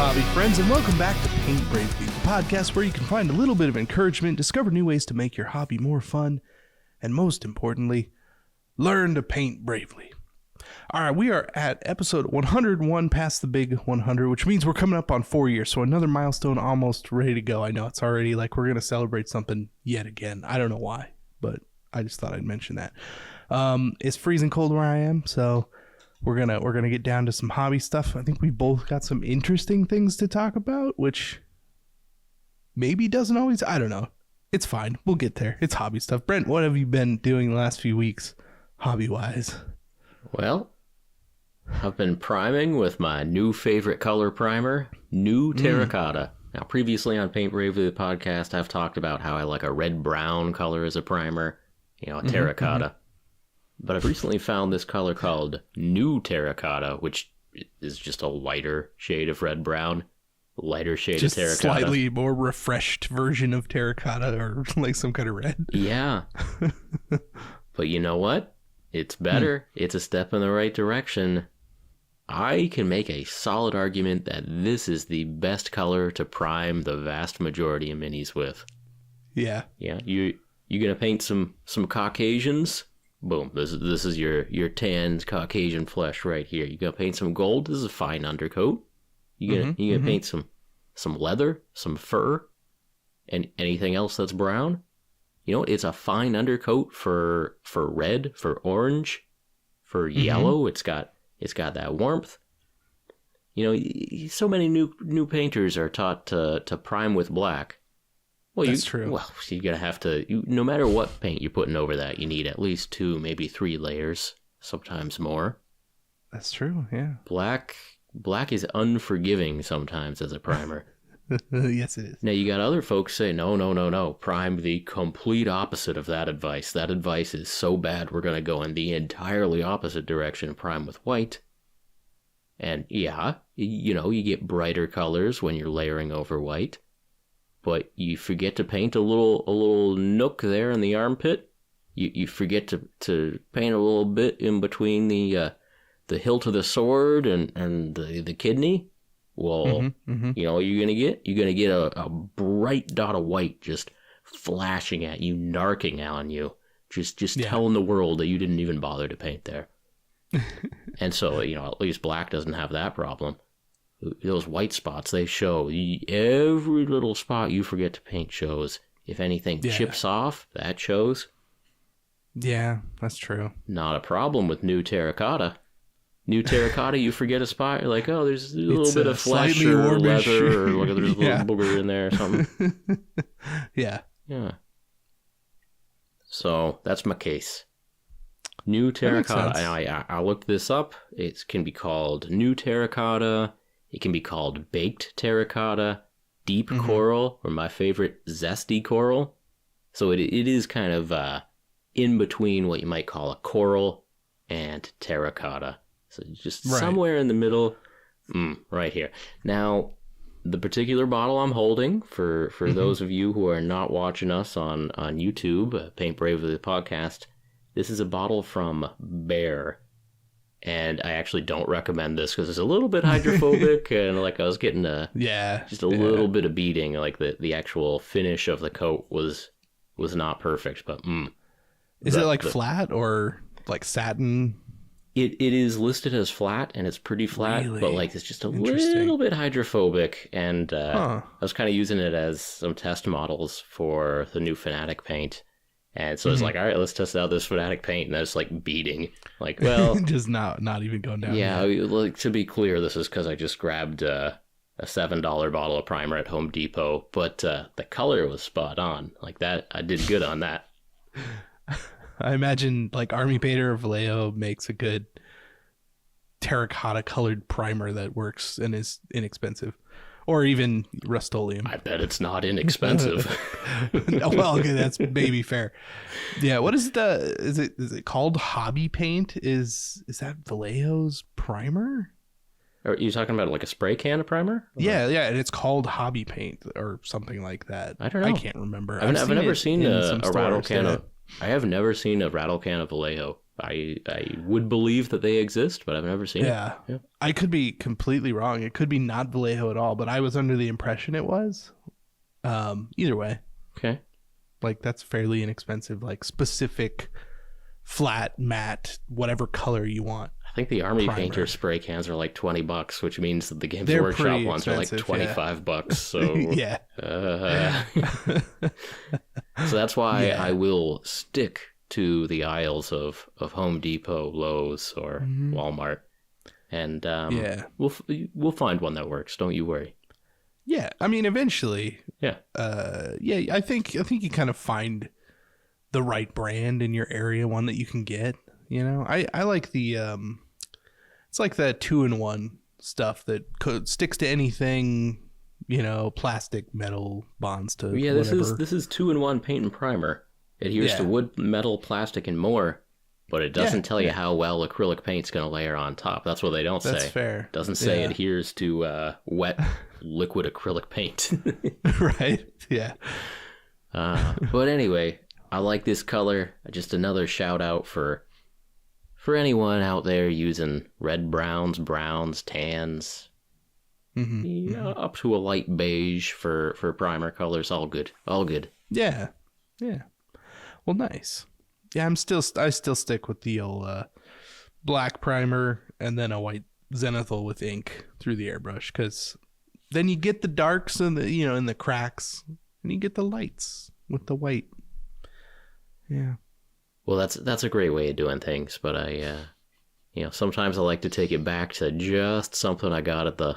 hobby friends, and welcome back to Paint Bravely, the podcast where you can find a little bit of encouragement, discover new ways to make your hobby more fun, and most importantly, learn to paint bravely. All right, we are at episode 101, past the big 100, which means we're coming up on 4 years, so another milestone almost ready to go. I know it's already like we're going to celebrate something yet again. I don't know why, but I just thought I'd mention that. It's freezing cold where I am, so we're gonna get down to some hobby stuff. I think we both got some interesting things to talk about, which maybe doesn't always. I don't know. It's fine. We'll get there. It's hobby stuff. Brent, what have you been doing the last few weeks, hobby wise? Well, I've been priming with my new favorite color primer, new Terra Cotta. Now, previously on Paint Bravely, the podcast, I've talked about how I like a red-brown color as a primer, a Terra Cotta. But I've recently found this color called New Terra Cotta, which is just a lighter shade of red-brown, lighter shade just of Terra Cotta. Slightly more refreshed version of Terra Cotta, or like some kind of red. Yeah. But you know what? It's better. It's a step in the right direction. I can make a solid argument that this is the best color to prime the vast majority of minis with. Yeah. Yeah. You gonna paint some Caucasians? Boom. This is your tanned Caucasian flesh right here. You gonna paint some gold? This is a fine undercoat. You gonna paint some leather, some fur, and anything else that's brown? It's a fine undercoat for red, for orange, for yellow. It's got that warmth. So many new painters are taught to prime with black. Well, that's true. Well, you're going to have to, no matter what paint you're putting over that, you need at least 2, maybe 3 layers, sometimes more. That's true, yeah. Black is unforgiving sometimes as a primer. Yes, it is. Now, you got other folks say, no, prime the complete opposite of that advice. That advice is so bad, we're going to go in the entirely opposite direction, prime with white. And yeah, you get brighter colors when you're layering over white. But you forget to paint a little nook there in the armpit. You forget to paint a little bit in between the hilt of the sword and the kidney. Well, you're gonna get a bright dot of white just flashing at you, narking on you, just telling the world that you didn't even bother to paint there. And so at least black doesn't have that problem. Those white spots, they show. Every little spot you forget to paint shows. If anything chips off, that shows. Yeah, that's true. Not a problem with new Terra Cotta. New Terra Cotta, you forget a spot, you're like, oh, there's a little bit of flesh or leather, or look, there's a little booger in there or something. Yeah. So that's my case. New Terra Cotta. I looked this up. It can be called New Terra Cotta. It can be called Baked Terra Cotta, Deep Coral, or my favorite, Zesty Coral. So it is kind of in between what you might call a coral and Terra Cotta. So just somewhere in the middle, right here. Now, the particular bottle I'm holding, for those of you who are not watching us on YouTube, Paint Bravely the podcast, this is a bottle from Bear. And I actually don't recommend this because it's a little bit hydrophobic, and like I was getting just a little bit of beating. Like the actual finish of the coat was not perfect, but is it like flat or like satin? It is listed as flat, and it's pretty flat, but like it's just a little bit hydrophobic. And I was kind of using it as some test models for the new Fanatic paint. And so it's like, all right, let's test out this Fanatic paint, and that's like beating. Like, well, just not even going down. Yeah, like, to be clear, this is because I just grabbed a $7 bottle of primer at Home Depot, but the color was spot on. Like that, I did good on that. I imagine like Army Painter or Vallejo makes a good terracotta colored primer that works and is inexpensive. Or even Rust-Oleum. I bet it's not inexpensive. Well, okay, that's maybe fair. Yeah, what is is it called Hobby Paint? Is that Vallejo's primer? Are you talking about like a spray can of primer? Yeah, and it's called Hobby Paint or something like that. I don't know. I can't remember. I've never seen a rattle can of. I have never seen a rattle can of Vallejo. I would believe that they exist, but I've never seen it. Yeah. I could be completely wrong. It could be not Vallejo at all, but I was under the impression it was. Either way. Okay. Like, that's fairly inexpensive, like specific flat, matte, whatever color you want. I think the Army primer. Painter spray cans are like $20, which means that the Games They're Workshop pretty ones are like expensive, $25. So Yeah. So that's why Yeah. I will stick to the aisles of Home Depot, Lowe's, or Walmart, and Yeah. we'll find one that works. Don't you worry. Yeah. I mean, eventually. Yeah. Yeah. I think you kind of find the right brand in your area, one that you can get. You know, I like the it's like the 2-in-1 stuff that sticks to anything. You know, plastic, metal, bonds to Yeah, whatever. this is 2-in-1 paint and primer. Adheres to wood, metal, plastic, and more, but it doesn't tell you how well acrylic paint's going to layer on top. That's what they don't say. That's fair. It doesn't say adheres to wet liquid acrylic paint. Right. Yeah. But anyway, I like this color. Just another shout out for anyone out there using red browns, tans, up to a light beige for primer colors. All good. Yeah. Yeah. Well, nice. Yeah, I still stick with the old black primer and then a white zenithal with ink through the airbrush, because then you get the darks and the in the cracks, and you get the lights with the white. Yeah. Well, that's a great way of doing things, but I sometimes I like to take it back to just something I got at the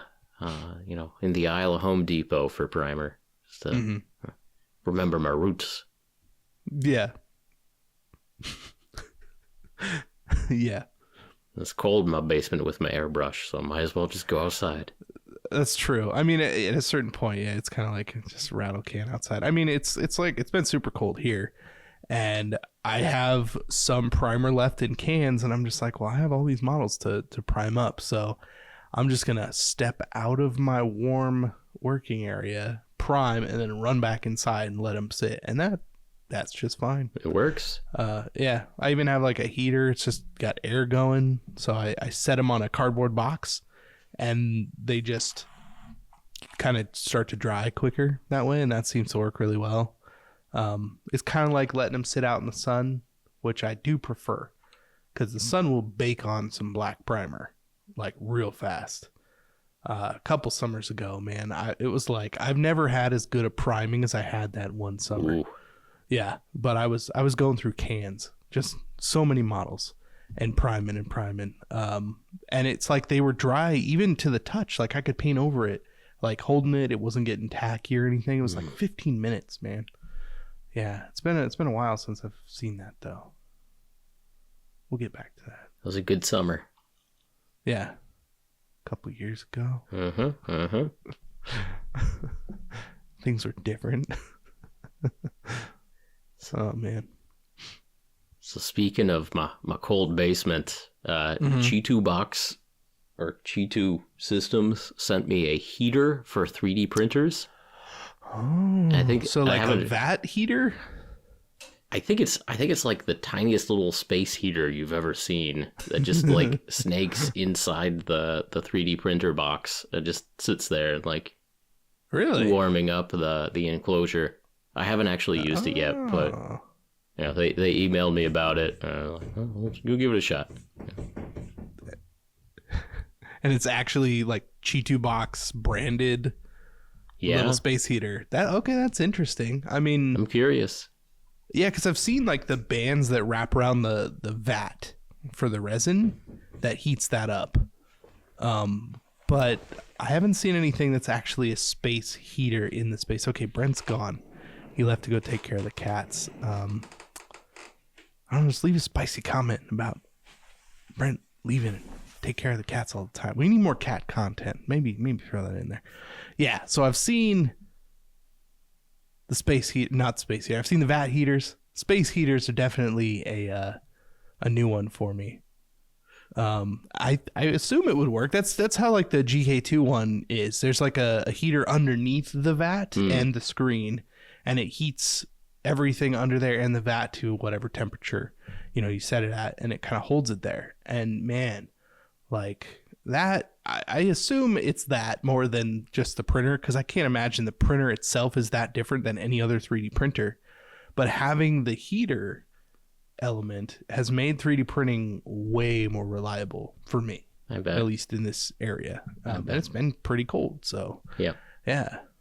in the aisle of Home Depot for primer, just to remember my roots. Yeah. Yeah. It's cold in my basement with my airbrush, so I might as well just go outside. That's true. I mean, at a certain point, yeah, it's kind of like just a rattle can outside. I mean, it's like it's been super cold here, and I have some primer left in cans, and I'm just like, well, I have all these models to prime up, so I'm just gonna step out of my warm working area, prime, and then run back inside and let them sit, and that's just fine. It works. Yeah, I even have like a heater. It's just got air going, so I set them on a cardboard box, and they just kind of start to dry quicker that way, and that seems to work really well. It's kind of like letting them sit out in the sun, which I do prefer, because the sun will bake on some black primer like real fast. A couple summers ago, man, it was like I've never had as good a priming as I had that one summer. Ooh. Yeah, but I was going through cans, just so many models, and priming. And it's like they were dry even to the touch. Like I could paint over it, like holding it. It wasn't getting tacky or anything. It was like 15 minutes, man. Yeah, it's been a while since I've seen that though. We'll get back to that. It was a good summer. Yeah, a couple years ago. Things were different. Oh man. So speaking of my cold basement, Chitu Box or Chitu Systems sent me a heater for 3D printers. Oh, I think so, like a vat heater. I think it's like the tiniest little space heater you've ever seen that just like snakes inside the 3D printer box. It just sits there like Really warming up the enclosure. I haven't actually used it yet, but they emailed me about it. Like, oh, go give it a shot. And it's actually like Chitu Box branded little space heater. That's interesting. I mean, I'm curious. Yeah, because I've seen like the bands that wrap around the vat for the resin that heats that up. But I haven't seen anything that's actually a space heater in the space. Okay, Brent's gone. He left to go take care of the cats. I don't know, just leave a spicy comment about Brent leaving and take care of the cats all the time. We need more cat content. Maybe throw that in there. Yeah, so I've seen the space heat, not space heater. I've seen the vat heaters. Space heaters are definitely a new one for me. I assume it would work. That's how like the GK2 one is. There's like a heater underneath the vat and the screen, and it heats everything under there and the vat to whatever temperature, you set it at, and it kind of holds it there. And man, like that, I assume it's that more than just the printer, because I can't imagine the printer itself is that different than any other 3D printer. But having the heater element has made 3D printing way more reliable for me. I bet. At least in this area. And it's been pretty cold, so yeah.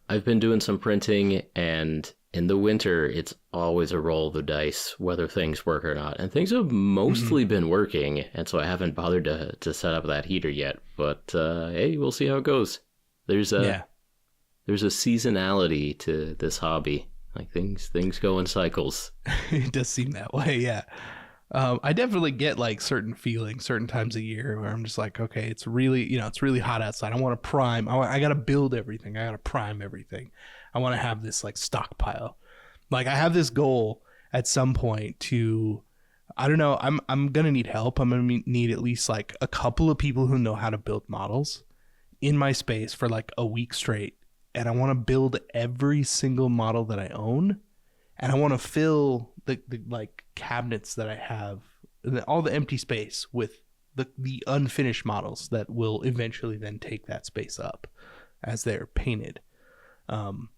I've been doing some printing, and in the winter, it's always a roll of the dice whether things work or not. And things have mostly been working, and so I haven't bothered to set up that heater yet. But hey, we'll see how it goes. There's a seasonality to this hobby. Like things go in cycles. It does seem that way, yeah. I definitely get like certain feelings certain times a year where I'm just like, okay, it's really hot outside. I want to prime. I got to build everything. I got to prime everything. I want to have this like stockpile. Like I have this goal at some point to, I don't know, I'm going to need help. I'm going to need at least like a couple of people who know how to build models in my space for like a week straight. And I want to build every single model that I own. And I want to fill the like cabinets that I have, all the empty space with the unfinished models that will eventually then take that space up as they're painted. And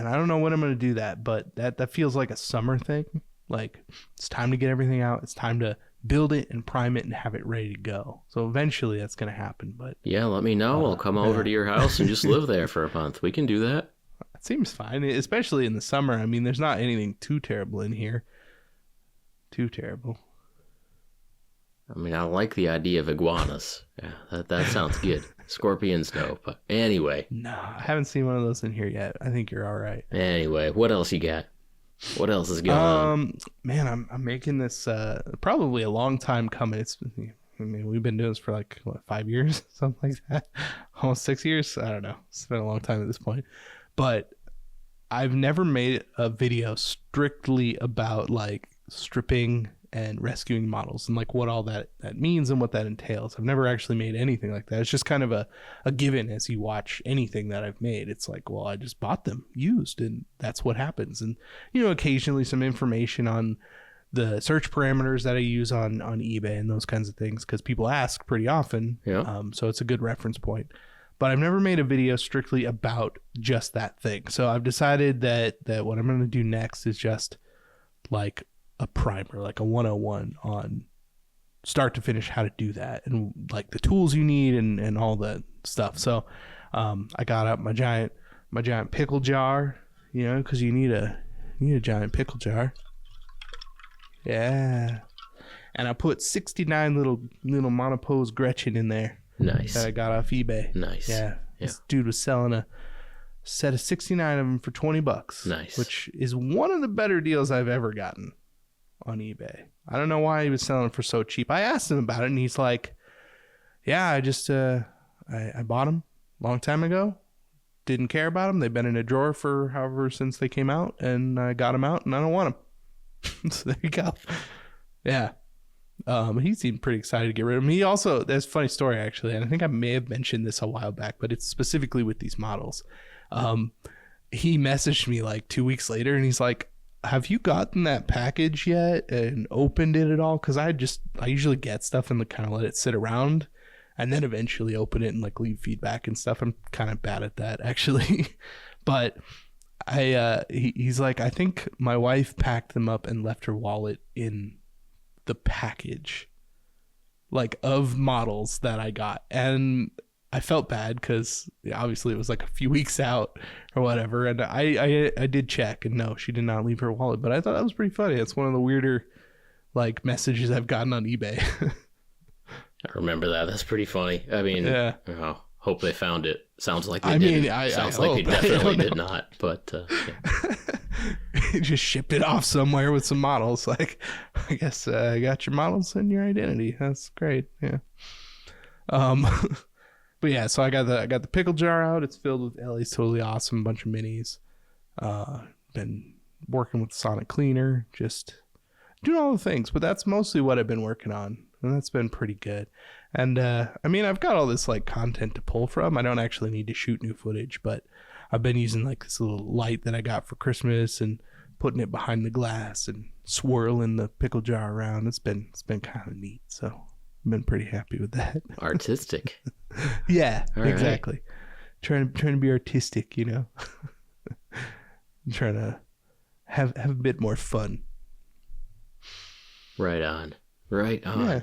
I don't know when I'm going to do that, but that feels like a summer thing. Like it's time to get everything out. It's time to build it and prime it and have it ready to go. So eventually that's going to happen. But yeah, let me know. I'll come over to your house and just live there for a month. We can do that. It seems fine, especially in the summer. I mean, there's not anything too terrible in here. Too terrible. I mean, I like the idea of iguanas. Yeah, that sounds good. Scorpions, no. But anyway. No, I haven't seen one of those in here yet. I think you're all right. Anyway, what else you got? What else is going on? Man, I'm making this probably a long time coming. We've been doing this for like, 5 years? Something like that. Almost 6 years? I don't know. It's been a long time at this point. But I've never made a video strictly about like stripping and rescuing models and like what all that means and what that entails. I've never actually made anything like that. It's just kind of a given as you watch anything that I've made. It's like, well, I just bought them used and that's what happens. And, occasionally some information on the search parameters that I use on eBay and those kinds of things, because people ask pretty often. Yeah. So it's a good reference point. But I've never made a video strictly about just that thing. So I've decided that what I'm going to do next is just like a primer, like a 101 on start to finish how to do that and like the tools you need and all that stuff. So I got out my giant pickle jar, because you need a giant pickle jar. Yeah. And I put 69 little monopose Gretchen in there. Nice. That I got off eBay. Nice. Yeah. This dude was selling a set of 69 of them for $20. Nice. Which is one of the better deals I've ever gotten on eBay. I don't know why he was selling for so cheap. I asked him about it and he's like, yeah, I just I bought them a long time ago. Didn't care about them. They've been in a drawer for however since they came out, and I got them out and I don't want them. So there you go. Yeah. He seemed pretty excited to get rid of him. He also, there's a funny story actually, and I think I may have mentioned this a while back, but it's specifically with these models. He messaged me like 2 weeks later and he's like, have you gotten that package yet and opened it at all? Because I usually get stuff and kind of let it sit around and then eventually open it and like leave feedback and stuff. I'm kind of bad at that actually. But he's like, I think my wife packed them up and left her wallet in the package like of models that I got, and I felt bad because obviously it was like a few weeks out or whatever, and I did check and no, she did not leave her wallet, but I thought that was pretty funny. It's one of the weirder like messages I've gotten on eBay. I remember that. That's pretty funny. I mean, yeah. Hope they found it. Sounds like they did. Sounds like they definitely did not, but yeah. Just shipped it off somewhere with some models. Like, I guess I got your models and your identity. That's great. Yeah. But yeah, so I got the pickle jar out. It's filled with Ellie's Totally Awesome, a bunch of minis. Been working with Sonic Cleaner, just doing all the things. But that's mostly what I've been working on, and that's been pretty good. And I mean, I've got all this like content to pull from. I don't actually need to shoot new footage, but I've been using like this little light that I got for Christmas and putting it behind the glass and swirling the pickle jar around. It's been kind of neat. So I've been pretty happy with that. Artistic. Yeah, All exactly. Right. Trying to be artistic, you know. Trying to have a bit more fun. Right on. Right on. Yeah.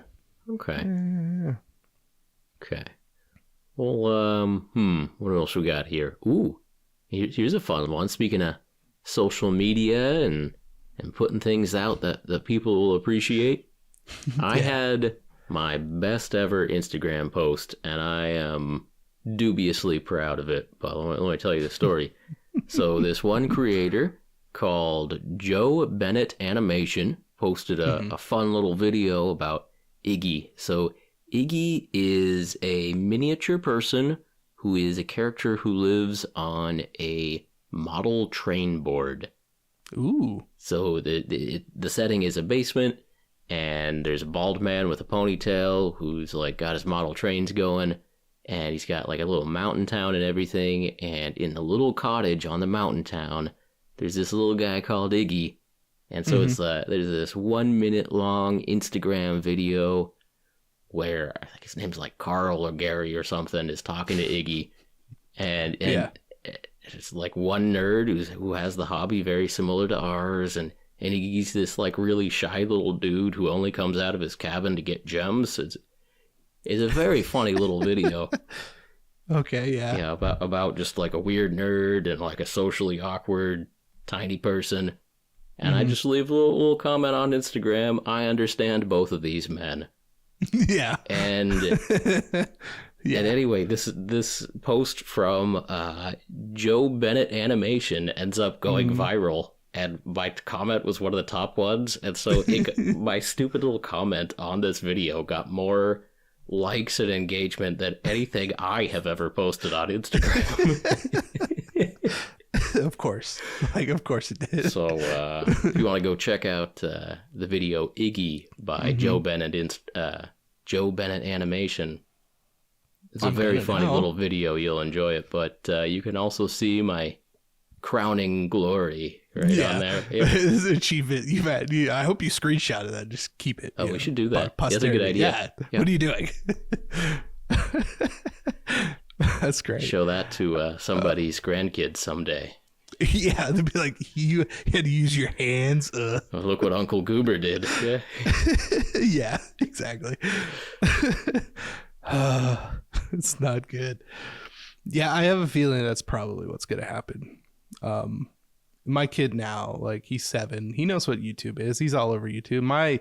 Okay. Yeah. Okay. Well, what else we got here? Ooh, here's a fun one. Speaking of social media and putting things out that people will appreciate, I had my best ever Instagram post, and I am dubiously proud of it. But let me tell you the story. So this one creator called Joe Bennett Animation posted a fun little video about Iggy. So Iggy is a miniature person who is a character who lives on a model train board. Ooh. So the setting is a basement, and there's a bald man with a ponytail who's like got his model trains going, and he's got like a little mountain town and everything, and in the little cottage on the mountain town, there's this little guy called Iggy. And so it's there's this 1 minute long Instagram video where I think his name's like Carl or Gary or something is talking to Iggy, and it's like one nerd who has the hobby very similar to ours, and he's this like really shy little dude who only comes out of his cabin to get gems. It's a very funny little video. Okay, yeah. Yeah, about just like a weird nerd and like a socially awkward tiny person. And I just leave a little comment on Instagram. I understand both of these men. Yeah. And and anyway, this post from Joe Bennett Animation ends up going viral, and my comment was one of the top ones. And so my stupid little comment on this video got more likes and engagement than anything I have ever posted on Instagram. Of course. Of course it did. So if you want to go check out the video Iggy by Joe Bennett Animation, it's a very funny little video. You'll enjoy it. But you can also see my crowning glory on there. Yeah. This is an achievement you've had. I hope you screenshotted that. Just keep it. Oh, we should do that. That's a Posterity. good idea. Yeah. What are you doing? That's great. Show that to somebody's grandkids someday. Yeah, they'd be like, you had to use your hands. Oh, look what Uncle Goober did. Yeah, yeah, exactly. It's not good. Yeah, I have a feeling that's probably what's going to happen. My kid now, like, he's 7. He knows what YouTube is. He's all over YouTube. My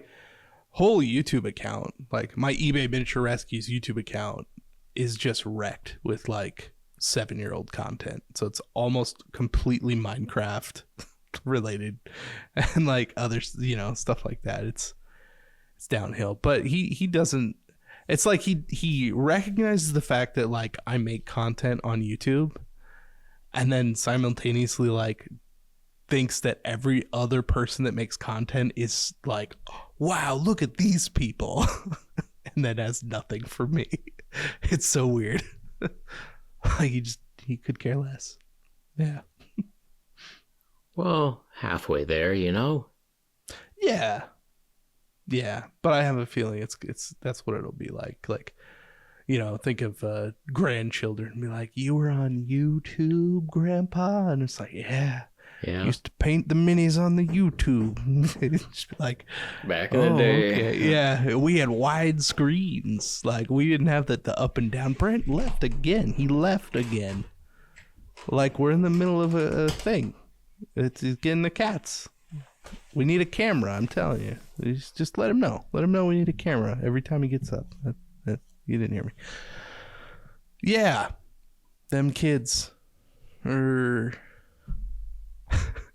whole YouTube account, like my eBay Miniature Rescues YouTube account, is just wrecked with like 7-year-old content. So it's almost completely Minecraft related and like other, stuff like that. It's downhill. But he doesn't, it's like he recognizes the fact that like I make content on YouTube, and then simultaneously like thinks that every other person that makes content is like, wow, look at these people. And that has nothing for me. It's so weird. He could care less. Yeah. Well, halfway there, Yeah. Yeah, but I have a feeling it's that's what it'll be like. Like, think of grandchildren and be like, "You were on YouTube, Grandpa?" And it's like, "Yeah. Yeah. Used to paint the minis on the YouTube." Just be like, back in the day. Okay. Yeah, we had wide screens. Like, we didn't have the up and down. Brent left again. He left again. Like, we're in the middle of a thing. It's getting the cats. We need a camera, I'm telling you. Just let him know. Let him know we need a camera every time he gets up. You didn't hear me. Yeah. Them kids. All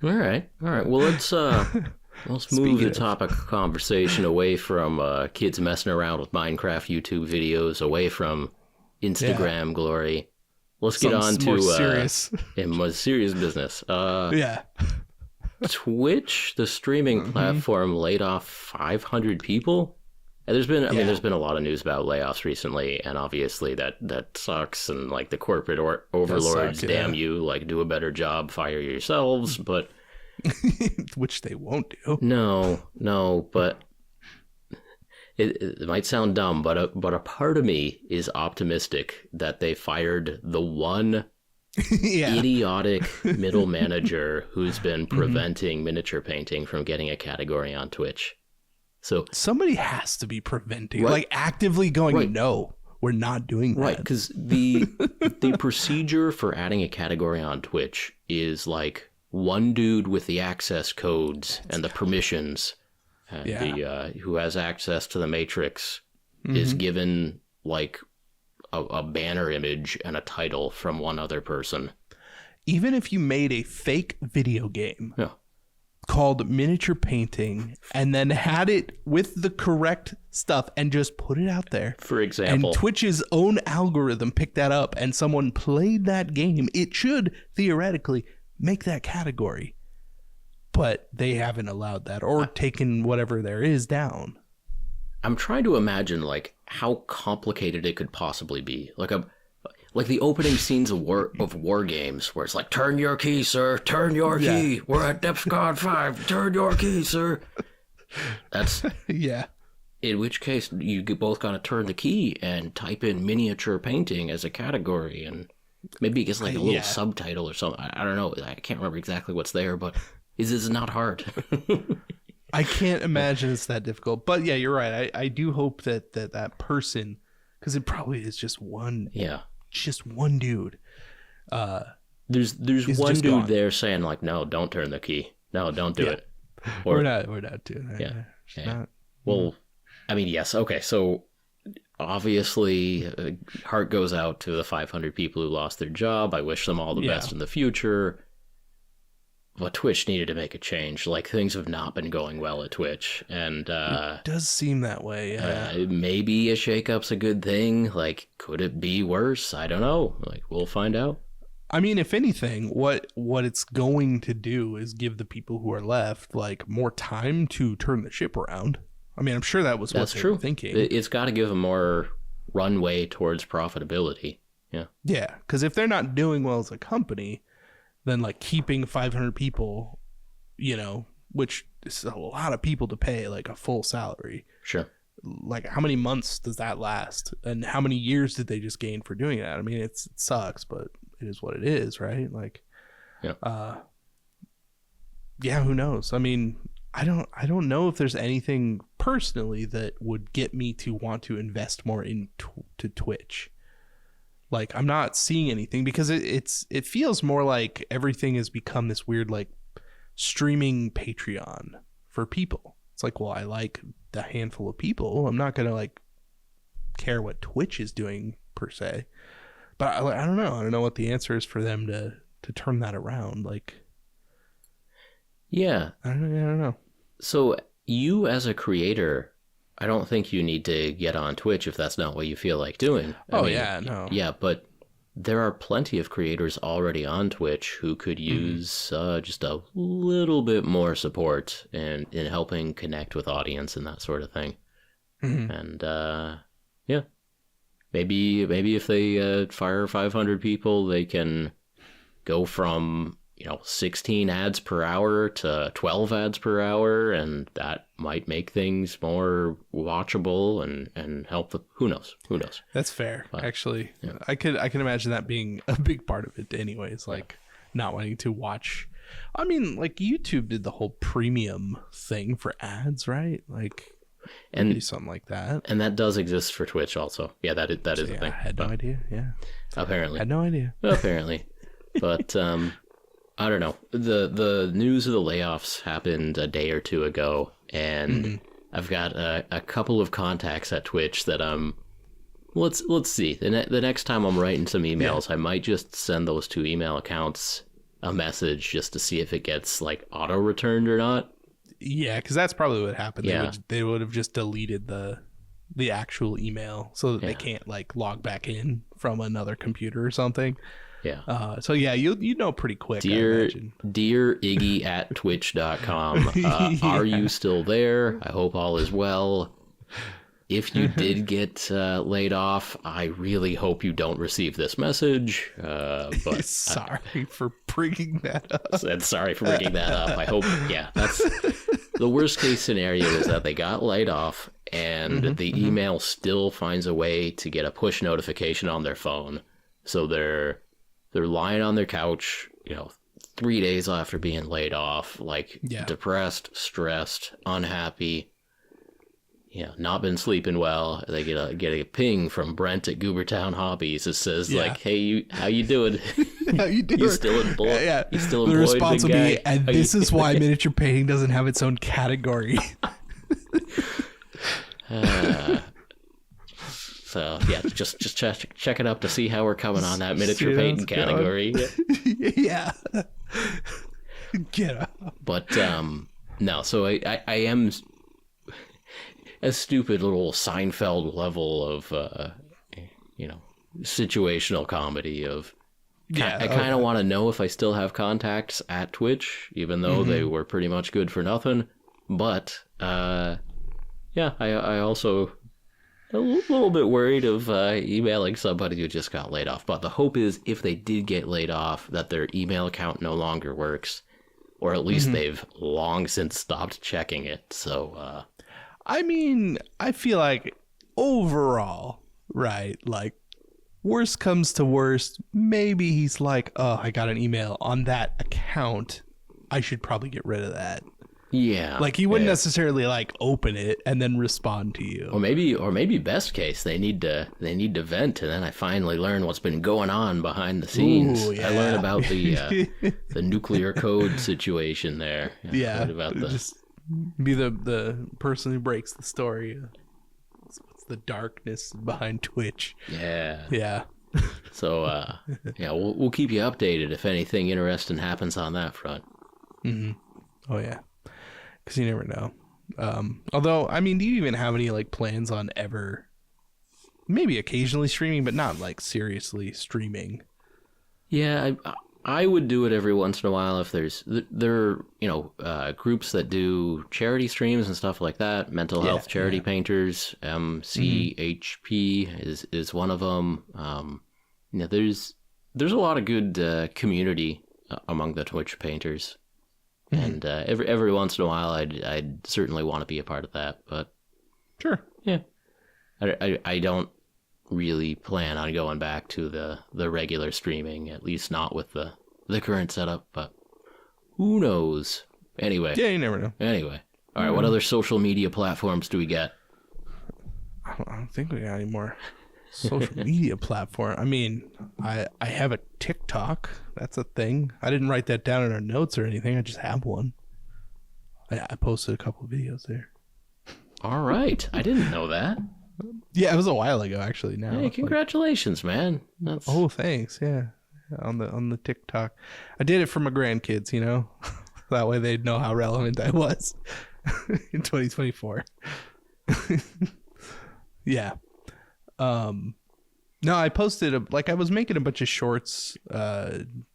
right. Well, let's move the topic of conversation away from kids messing around with Minecraft YouTube videos, away from Instagram glory. Let's get on to more serious. More serious business. Yeah. Twitch, the streaming platform, laid off 500 people. And there's been a lot of news about layoffs recently, and obviously that sucks. And like the corporate overlords, damn you, like do a better job, fire yourselves. But Which they won't do. No, but it might sound dumb, but a part of me is optimistic that they fired the one idiotic middle manager who's been preventing miniature painting from getting a category on Twitch. So somebody has to be preventing, like actively going, no, we're not doing that. Right, because the procedure for adding a category on Twitch is like one dude with the access codes and the permissions, and who has access to the matrix is given like a banner image and a title from one other person. Even if you made a fake video game called Miniature Painting and then had it with the correct stuff and just put it out there. For example. And Twitch's own algorithm picked that up and someone played that game, it should theoretically make that category. But they haven't allowed that or taken whatever there is down. I'm trying to imagine like how complicated it could possibly be. Like the opening scenes of war games where it's like, turn your key, sir, turn your key. We're at DEFCON 5, turn your key, sir. That's in which case you both gotta turn the key and type in miniature painting as a category, and maybe it gets like a little subtitle or something. I don't know. I can't remember exactly what's there, but it's not hard. I can't imagine it's that difficult. But yeah, you're right. I do hope that person, because it probably is just one. Yeah. Just one dude. There's one dude gone there saying like, no, don't turn the key. No, don't do it. Or, we're not doing that. Yeah. Not, well, I mean, yes. Okay. So obviously heart goes out to the 500 people who lost their job. I wish them all the best in the future. But Twitch needed to make a change. Like, things have not been going well at Twitch. And it does seem that way, maybe a shakeup's a good thing. Like, could it be worse? I don't know. Like, we'll find out. I mean, if anything, what it's going to do is give the people who are left, like, more time to turn the ship around. I mean, I'm sure that was what they were thinking. It's got to give them more runway towards profitability. Yeah. Yeah, because if they're not doing well as a company, then like keeping 500 people, which is a lot of people to pay like a full salary. Sure. Like, how many months does that last? And how many years did they just gain for doing that? I mean, it sucks, but it is what it is, right? Like, who knows? I mean, I don't know if there's anything personally that would get me to want to invest more into Twitch. Like, I'm not seeing anything because it feels more like everything has become this weird, like, streaming Patreon for people. It's like, well, I like the handful of people. I'm not going to, like, care what Twitch is doing per se. But I don't know. I don't know what the answer is for them to turn that around. Like, yeah. I don't know. So you as a creator, I don't think you need to get on Twitch if that's not what you feel like doing. I mean, no. Yeah, but there are plenty of creators already on Twitch who could use just a little bit more support in helping connect with audience and that sort of thing. And maybe if they fire 500 people, they can go from 16 ads per hour to 12 ads per hour, and that might make things more watchable and help the who knows. That's fair. But, actually, I can imagine that being a big part of it anyways, like not wanting to watch. I mean, like, YouTube did the whole premium thing for ads, right? Like, and do something like that. And that does exist for Twitch also. Yeah, that is a thing. I had no idea. Yeah. Apparently. I had no idea. Apparently. But I don't know. The news of the layoffs happened a day or two ago, and I've got a couple of contacts at Twitch that let's see. The next time I'm writing some emails, I might just send those two email accounts a message just to see if it gets like auto returned or not. Yeah, because that's probably what happened. Yeah. They would have just deleted the actual email so that they can't like log back in from another computer or something. Yeah. So yeah, you know pretty quick. Dear Iggy at twitch.com. Are you still there? I hope all is well. if you did get laid off, I really hope you don't receive this message. But sorry for bringing that up. And sorry for bringing that up. I hope, that's the worst case scenario is that they got laid off and the email still finds a way to get a push notification on their phone. So they're lying on their couch, 3 days after being laid off, depressed, stressed, unhappy, not been sleeping well. They get a ping from Brent at Goobertown Hobbies. It says hey, how you doing? How you doing? You still employed? Yeah. You still The employed, response will big be, guy? and this is why miniature painting doesn't have its own category. So just check it up to see how we're coming on that miniature painting category. Yeah. Get up. But no, so I am a stupid little Seinfeld level of situational comedy of I kind of want to know if I still have contacts at Twitch, even though they were pretty much good for nothing. But I also a little bit worried of emailing somebody who just got laid off. But the hope is if they did get laid off, that their email account no longer works, or at least they've long since stopped checking it. So, I mean, I feel like overall, right, like worst comes to worst, maybe he's like, oh, I got an email on that account. I should probably get rid of that. Yeah. Like he wouldn't necessarily like open it and then respond to you. Or maybe best case, they need to vent, and then I finally learn what's been going on behind the scenes. Ooh, yeah. I learn about the nuclear code situation there. Yeah. About just be the person who breaks the story. What's the darkness behind Twitch? Yeah. Yeah. So we'll keep you updated if anything interesting happens on that front. Oh yeah. Because you never know. Although, I mean, do you even have any like plans on ever maybe occasionally streaming, but not like seriously streaming? Yeah, I would do it every once in a while if there are groups that do charity streams and stuff like that. Mental health charity painters, MCHP is one of them. There's a lot of good community among the Twitch painters. And every once in a while, I'd certainly want to be a part of that. But sure, yeah, I don't really plan on going back to the regular streaming, at least not with the current setup. But who knows? Anyway, yeah, you never know. Anyway, all right. What other social media platforms do we get? I don't think we got any more social media platform. I mean, I have a TikTok. That's a thing. I didn't write that down in our notes or anything. I just have one. I posted a couple of videos there. All right. I didn't know that. Yeah, it was a while ago actually. Now. Hey, congratulations, man. Oh, thanks. Yeah. On the TikTok. I did it for my grandkids, That way they'd know how relevant I was in 2024. Yeah. No, I posted I was making a bunch of shorts,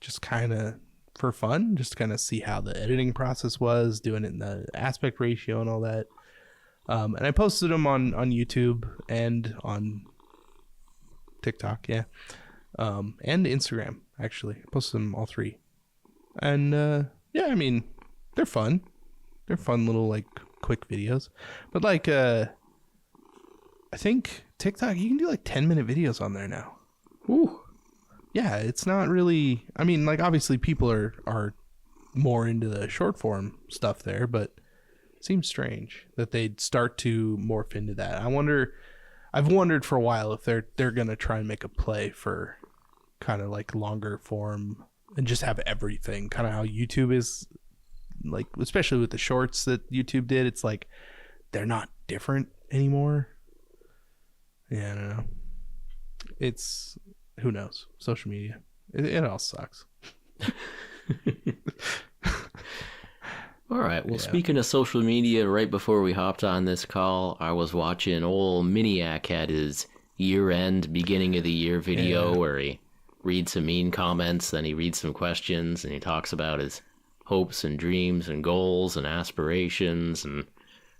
just kind of for fun, just kind of see how the editing process was, doing it in the aspect ratio and all that. And I posted them on YouTube and on TikTok. Yeah. And Instagram, actually. I posted them all three. And, yeah, I mean, they're fun. They're fun little, quick videos. But, I think TikTok, you can do 10-minute videos on there now. Ooh. Yeah, it's not really, I mean, obviously people are more into the short form stuff there, but it seems strange that they'd start to morph into that. I've wondered for a while if they're going to try and make a play for kind of longer form and just have everything, kind of how YouTube is, especially with the shorts that YouTube did. It's they're not different anymore. Yeah, I don't know. It's, who knows? Social media. It all sucks. All right. Well, speaking of social media, right before we hopped on this call, I was watching old Miniac had his year-end, beginning of the year video where he reads some mean comments, then he reads some questions, and he talks about his hopes and dreams and goals and aspirations and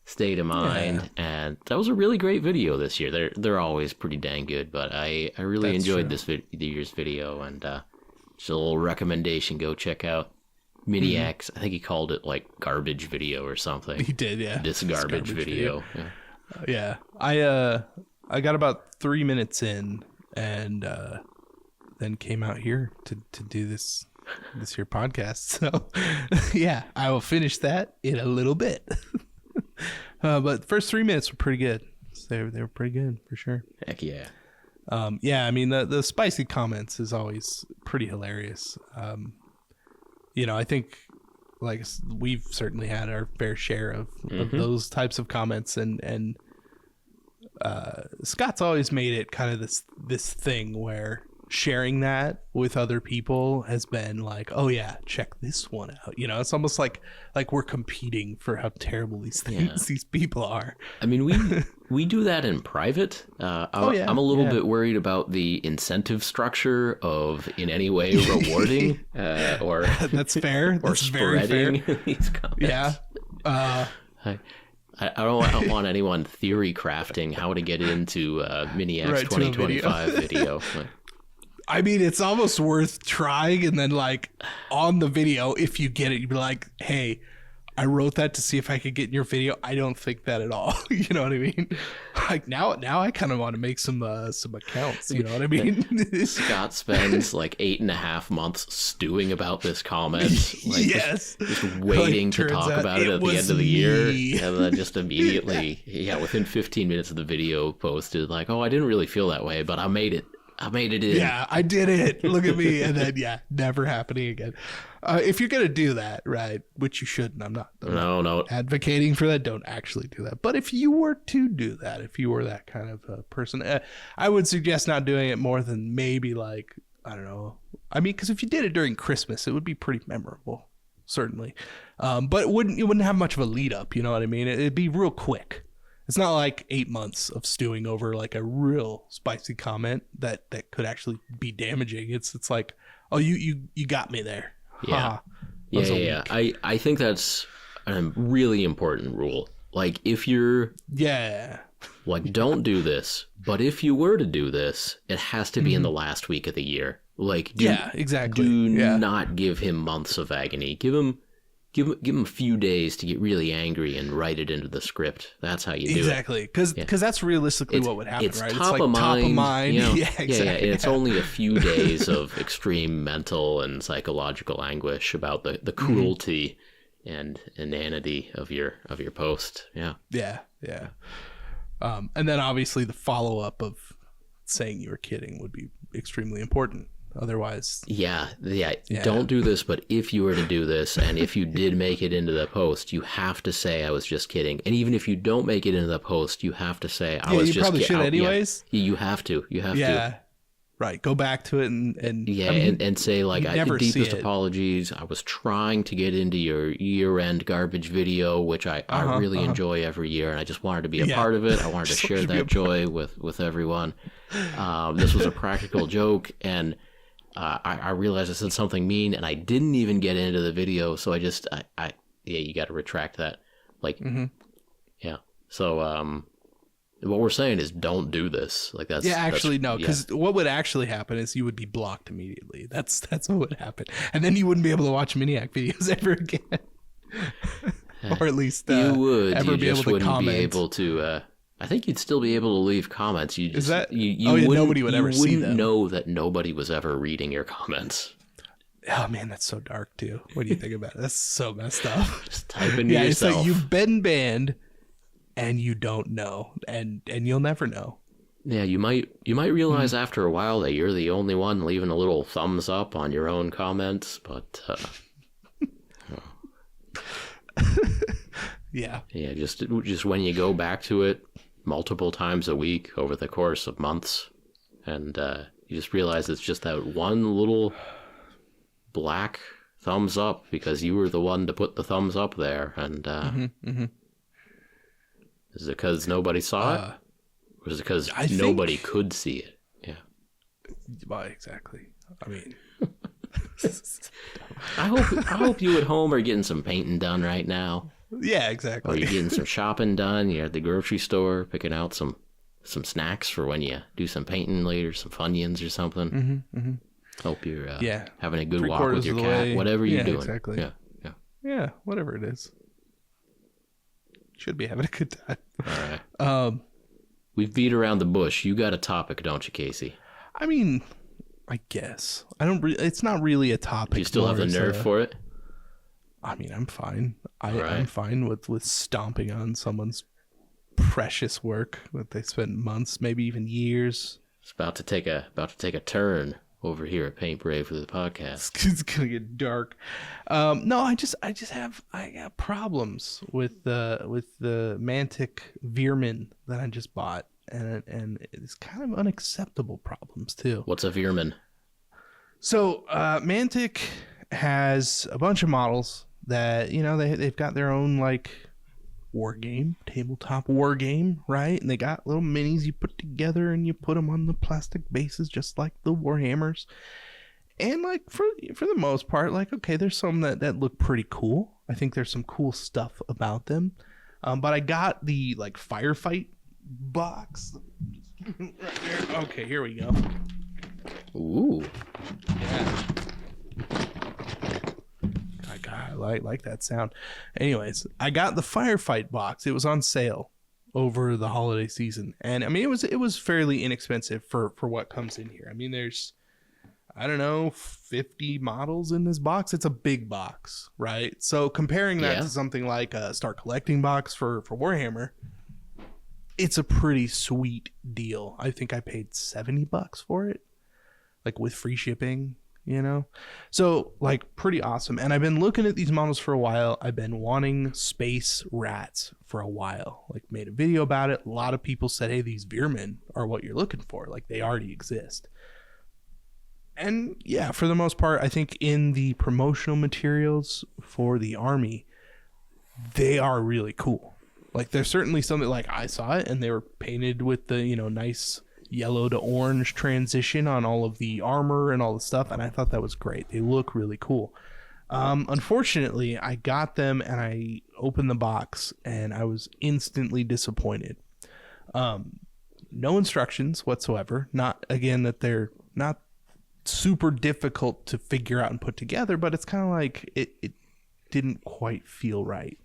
state of mind, and that was a really great video this year. They're always pretty dang good, but I really enjoyed this year's video, and just a little recommendation: go check out Miniacs. I think he called it like garbage video or something. He did, yeah. This garbage video. Yeah. I got about 3 minutes in, and then came out here to do this here podcast. So yeah, I will finish that in a little bit. But the first 3 minutes were pretty good. So they were pretty good for sure. Heck yeah. Yeah, I mean the spicy comments is always pretty hilarious. I think like we've certainly had our fair share of those types of comments, and Scott's always made it kind of this thing where sharing that with other people has been like, oh yeah, check this one out. It's almost like we're competing for how terrible these things these people are. I mean, we do that in private. I'm a little bit worried about the incentive structure of in any way rewarding or that's fair. Or that's spreading very fair. These comments. Yeah. I don't want anyone theory crafting how to get into Miniacs 2025 video. I mean, it's almost worth trying, and then like on the video, if you get it, you'd be like, hey, I wrote that to see if I could get in your video. I don't think that at all. You know what I mean? Like now I kind of want to make some accounts. You know what I mean? Scott spends like 8.5 months stewing about this comment. Like yes. Just waiting to talk about it at the end of the year. And then just immediately, within 15 minutes of the video posted like, oh, I didn't really feel that way, but I made it. I made it in. Yeah, I did it. Look at me. And then, never happening again. If you're going to do that, right, which you shouldn't, I'm not advocating for that. Don't actually do that. But if you were to do that, if you were that kind of person, I would suggest not doing it more than maybe like, I don't know. I mean, because if you did it during Christmas, it would be pretty memorable, certainly. But it wouldn't have much of a lead up, you know what I mean? It'd be real quick. It's not like 8 months of stewing over like a real spicy comment that could actually be damaging. It's like, oh, you got me there. Yeah. Yeah. I think that's a really important rule. Like if you're like, don't do this, but if you were to do this, it has to be in the last week of the year. Like, exactly. Do not give him months of agony. Give him a few days to get really angry and write it into the script. That's how you do it. Exactly, because that's realistically what would happen, right? It's like top of mind. Yeah, exactly. And it's only a few days of extreme mental and psychological anguish about the cruelty and inanity of your post. Yeah. And then obviously the follow up of saying you were kidding would be extremely important. Otherwise, don't do this. But if you were to do this, and if you did make it into the post, you have to say I was just kidding. And even if you don't make it into the post, you have to say I was just kidding. You probably should anyways. You have to. Right. Go back to it and and say like, deepest apologies. I was trying to get into your year-end garbage video, which I really enjoy every year, and I just wanted to be a part of it. I wanted to share that joy with everyone. This was a practical joke, and I realized I said something mean, and I didn't even get into the video, so you got to retract that. Like, So, what we're saying is don't do this. Like that's no, because what would actually happen is you would be blocked immediately. That's what would happen, and then you wouldn't be able to watch Miniac videos ever again, or at least you would. Ever you be just able to wouldn't comment. be able to. I think you'd still be able to leave comments. You just, is that nobody would ever see them. You wouldn't know that nobody was ever reading your comments. Oh man, that's so dark too. What do you think about it? That's so messed up. Just type in yourself. It's like you've been banned and you don't know, and you'll never know. Yeah, you might realize after a while that you're the only one leaving a little thumbs up on your own comments, but just when you go back to it multiple times a week over the course of months, and you just realize it's just that one little black thumbs up because you were the one to put the thumbs up there, and is it because nobody saw it, or is it because nobody could see it? Yeah. Well, exactly. I mean, I hope you at home are getting some painting done right now. Yeah, Or exactly. you're getting some shopping done. You're at the grocery store picking out some snacks for when you do some painting later, some Funyuns or something. Mm-hmm, mm-hmm. Hope you're Yeah. having a good walk 3/4 with your of the cat. way. Whatever you're Yeah, doing. exactly. Yeah. Yeah, whatever it is. Should be having a good time. All right. We've beat around the bush. You got a topic, don't you, Casey? I mean, I guess. I don't. It's not really a topic. You still have the nerve for it? I mean, I'm fine. Right. I'm fine with stomping on someone's precious work that they spent months, maybe even years. It's about to take a turn over here at Paint Brave for the podcast. It's gonna get dark. No, I got problems with the Mantic Veermyn that I just bought, and it's kind of unacceptable problems too. What's a Veermyn? So Mantic has a bunch of models that they've got their own like war game, tabletop war game, right? And they got little minis you put together and you put them on the plastic bases just like the Warhammers. And like for the most part, like, okay, there's some that look pretty cool. I think there's some cool stuff about them. But I got the like firefight box right there. Okay, here we go. Ooh. Yeah. I like that sound. Anyways, I got the firefight box. It was on sale over the holiday season, and I mean it was fairly inexpensive for what comes in here. I mean, there's, I don't know, 50 models in this box. It's a big box, right? So comparing that to something like a Start Collecting box for Warhammer, it's a pretty sweet deal. I think I paid $70 for it, like with free shipping. So like pretty awesome. And I've been looking at these models for a while. I've been wanting space rats for a while, like made a video about it. A lot of people said, hey, these Veermyn are what you're looking for. Like they already exist. And yeah, for the most part, I think in the promotional materials for the army, they are really cool. Like there's certainly something, like I saw it and they were painted with the, nice yellow to orange transition on all of the armor and all the stuff, and I thought that was great. They look really cool. Unfortunately, I got them and I opened the box and I was instantly disappointed. No instructions whatsoever. Not, again, that they're not super difficult to figure out and put together, but it's kind of like it didn't quite feel right.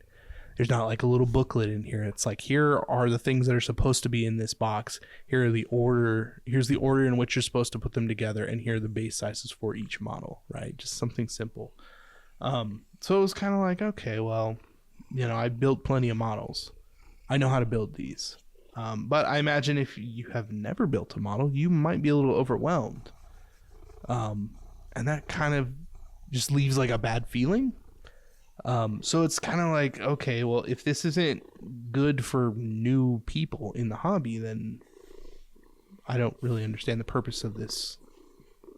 There's not like a little booklet in here. It's like, here are the things that are supposed to be in this box. Here's the order in which you're supposed to put them together, and here are the base sizes for each model, right? Just something simple. So it was kind of like, okay, well, I built plenty of models. I know how to build these. But I imagine if you have never built a model, you might be a little overwhelmed. And that kind of just leaves like a bad feeling. So it's kind of like, okay, well, if this isn't good for new people in the hobby, then I don't really understand the purpose of this.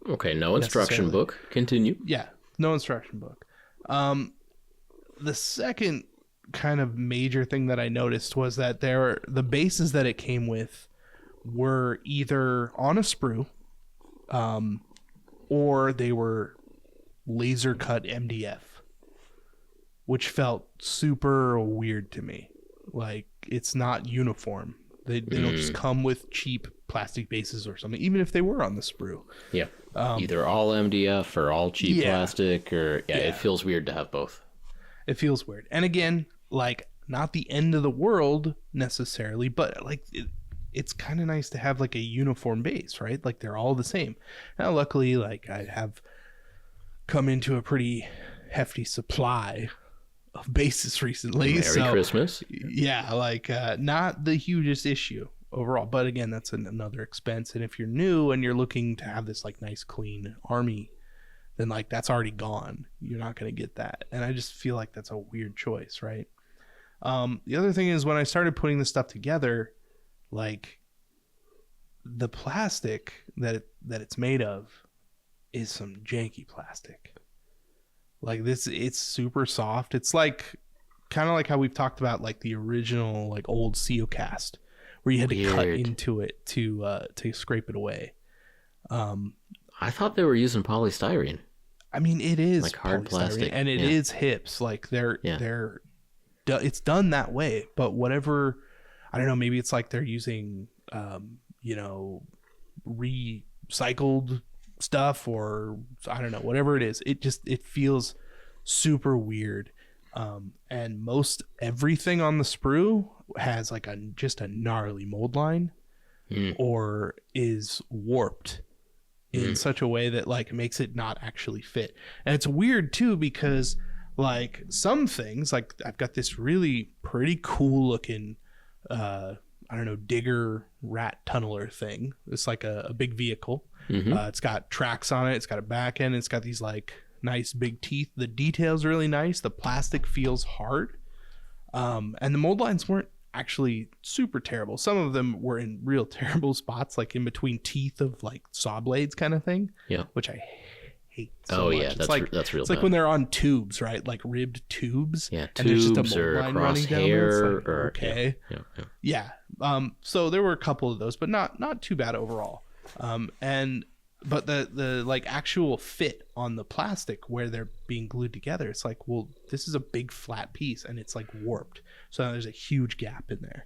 Okay, no instruction book. Continue. Yeah, no instruction book. The second kind of major thing that I noticed was that the bases that it came with were either on a sprue, or they were laser cut MDF. Which felt super weird to me. Like, it's not uniform. They don't just come with cheap plastic bases or something, even if they were on the sprue. Yeah. Either all MDF or all cheap plastic, or it feels weird to have both. It feels weird. And again, like, not the end of the world necessarily, but like it's kind of nice to have like a uniform base, right? Like they're all the same. Now, luckily, like I have come into a pretty hefty supply of bases recently. Merry Christmas. Yeah, like not the hugest issue overall, but again, that's another expense. And if you're new and you're looking to have this like nice clean army, then like that's already gone. You're not going to get that. And I just feel like that's a weird choice, right? The other thing is when I started putting this stuff together, like the plastic that it's made of is some janky plastic. Like this, it's super soft. It's like kind of like how we've talked about like the original like old Seocast, where you had to cut into it to scrape it away. I thought they were using polystyrene. I mean, it is like hard plastic, and it is HIPS. Like they're it's done that way. But whatever, I don't know, maybe it's like they're using, recycled stuff, or I don't know, whatever it is. It feels super weird. And most everything on the sprue has like just a gnarly mold line, or is warped in such a way that like makes it not actually fit. And it's weird too, because like some things, like I've got this really pretty cool looking digger rat tunneler thing. It's like a big vehicle. It's got tracks on it, it's got a back end, it's got these like nice big teeth. The detail's really nice. The plastic feels hard, and the mold lines weren't actually super terrible. Some of them were in real terrible spots, like in between teeth of like saw blades kind of thing, which I hate so much. Yeah, that's real it's like when they're on tubes, right? Like ribbed tubes, and there's tubes just a mold or line running down crosshair, like, or okay, so there were a couple of those, but not too bad overall. But the like actual fit on the plastic where they're being glued together, it's like, well, this is a big flat piece and it's like warped, so there's a huge gap in there.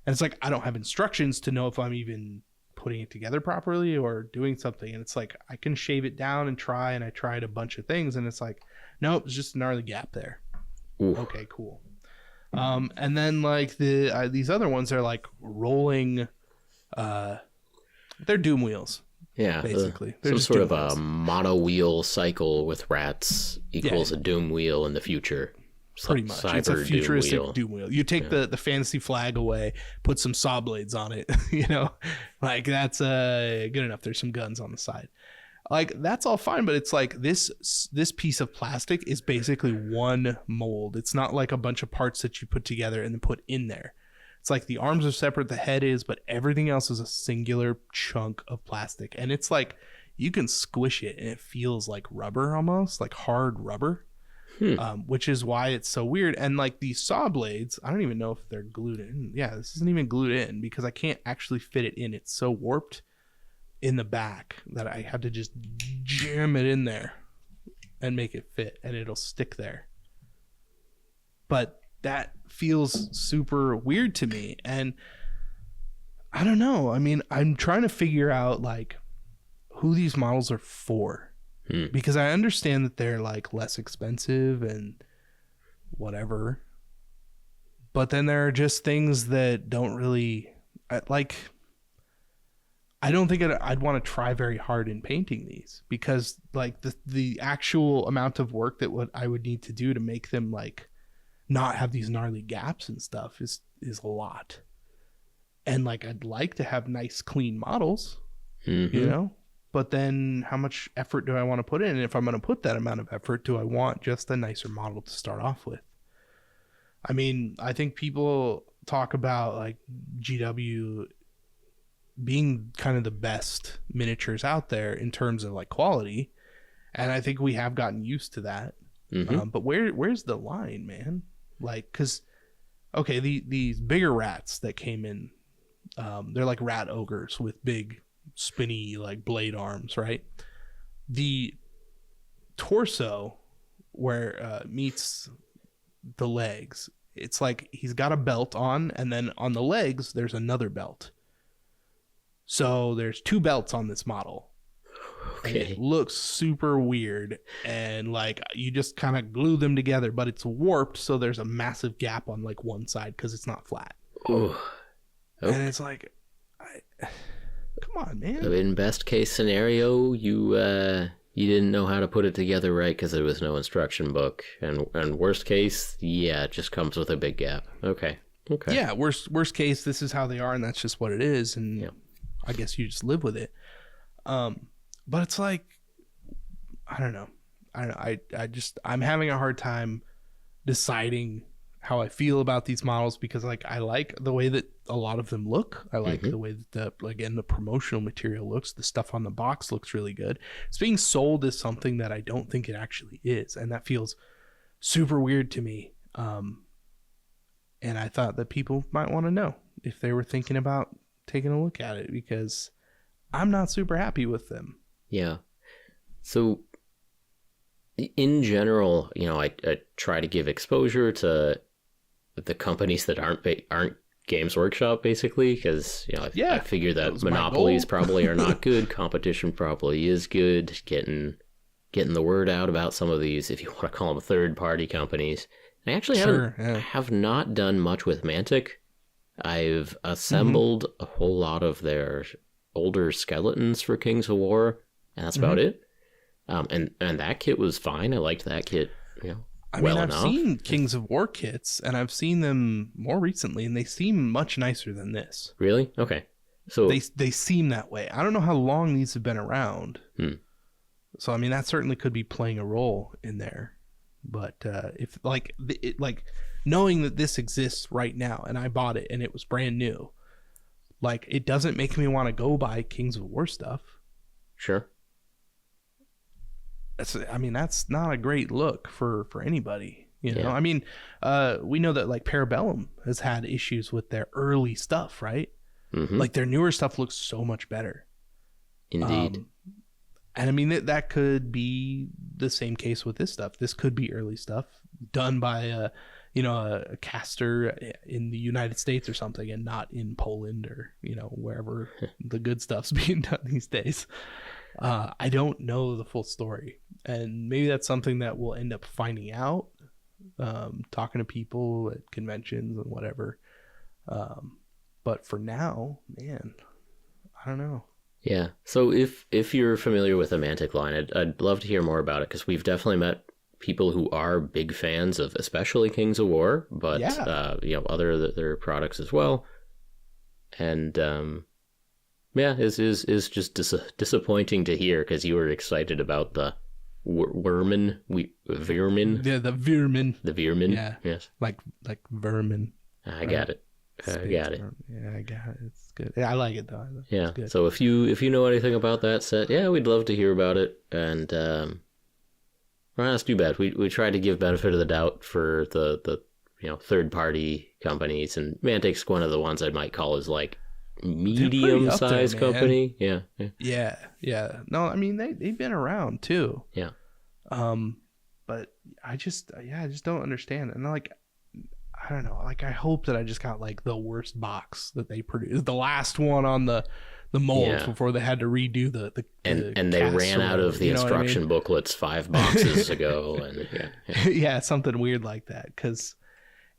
And it's like, I don't have instructions to know if I'm even putting it together properly or doing something. And it's like, I can shave it down and I tried a bunch of things, and it's like, nope, it's just a gnarly gap there. Ooh. Okay, cool. And then like these other ones are like rolling, they're doom wheels. Yeah, basically. Some sort of a mono wheel cycle with rats equals a doom wheel in the future. Pretty much. It's a futuristic doom wheel. You take the fantasy flag away, put some saw blades on it, like that's good enough. There's some guns on the side. Like that's all fine, but it's like this piece of plastic is basically one mold. It's not like a bunch of parts that you put together and then put in there. It's like the arms are separate, the head is, but everything else is a singular chunk of plastic. And it's like you can squish it and it feels like rubber, almost like hard rubber, which is why it's so weird. And like these saw blades, I don't even know if they're glued in. Yeah, this isn't even glued in because I can't actually fit it in. It's so warped in the back that I had to just jam it in there and make it fit, and it'll stick there. But that feels super weird to me, and I don't know. I mean, I'm trying to figure out like who these models are for, because I understand that they're like less expensive and whatever, but then there are just things that don't really like. I don't think I'd want to try very hard in painting these, because like the actual amount of work that I would need to do to make them like not have these gnarly gaps and stuff is a lot. And like I'd like to have nice clean models, but then how much effort do I want to put in? And if I'm going to put that amount of effort, do I want just a nicer model to start off with? I mean, I think people talk about like GW being kind of the best miniatures out there in terms of like quality, and I think we have gotten used to that. But where's the line, man? Like, because okay, these bigger rats that came in, they're like rat ogres with big spinny like blade arms, right? The torso where meets the legs, it's like he's got a belt on, and then on the legs there's another belt. So there's two belts on this model. Okay. It looks super weird, and like you just kind of glue them together, but it's warped, so there's a massive gap on like one side because it's not flat. Oh. And it's like, come on, man. In best case scenario, you didn't know how to put it together right because there was no instruction book, and worst case, it just comes with a big gap. Okay. Yeah, worst case, this is how they are, and that's just what it is, and I guess you just live with it. But it's like, I don't know. I'm having a hard time deciding how I feel about these models, because like I like the way that a lot of them look. I like the way that the promotional material looks. The stuff on the box looks really good. It's being sold as something that I don't think it actually is, and that feels super weird to me. And I thought that people might want to know if they were thinking about taking a look at it, because I'm not super happy with them. Yeah. So in general, I try to give exposure to the companies that aren't Games Workshop, basically, because I figure that monopolies probably are not good. Competition probably is good. Getting the word out about some of these, if you want to call them third-party companies. I actually have not done much with Mantic. I've assembled a whole lot of their older skeletons for Kings of War, and that's about it. And that kit was fine. I liked that kit, I've seen Kings of War kits, and I've seen them more recently, and they seem much nicer than this. Really? Okay. So they seem that way. I don't know how long these have been around. So that certainly could be playing a role in there. But if knowing that this exists right now, and I bought it and it was brand new, it doesn't make me want to go buy Kings of War stuff. Sure. That's not a great look for anybody, you know. We know that Parabellum has had issues with their early stuff, right? Their newer stuff looks so much better. Indeed. And that could be the same case with this stuff. This could be early stuff done by a caster in the United States or something, and not in Poland or wherever the good stuff's being done these days. I don't know the full story, and maybe that's something that we'll end up finding out, talking to people at conventions and whatever. But for now, man, I don't know. Yeah. So if you're familiar with the Mantic line, I'd love to hear more about it, because we've definitely met people who are big fans of especially Kings of War, but other their products as well. And is just disappointing to hear, because you were excited about the Veermyn. Yeah, the Veermyn. The Veermyn. Yeah. Yes. Like vermin. I got it. I got it. Yeah, I got it. It's good. Yeah, I like it though. Yeah. So if you know anything about that set, we'd love to hear about it. And well, that's too bad. We tried to give benefit of the doubt for the third party companies, and Mantic's one of the ones I might call is medium sized company. Yeah. No, they've been around too. Yeah. But I just don't understand. And I don't know. I hope that I just got the worst box that they produced, the last one on the molds before they had to redo the and they ran out of the instruction booklets 5 boxes ago, and something weird like that, because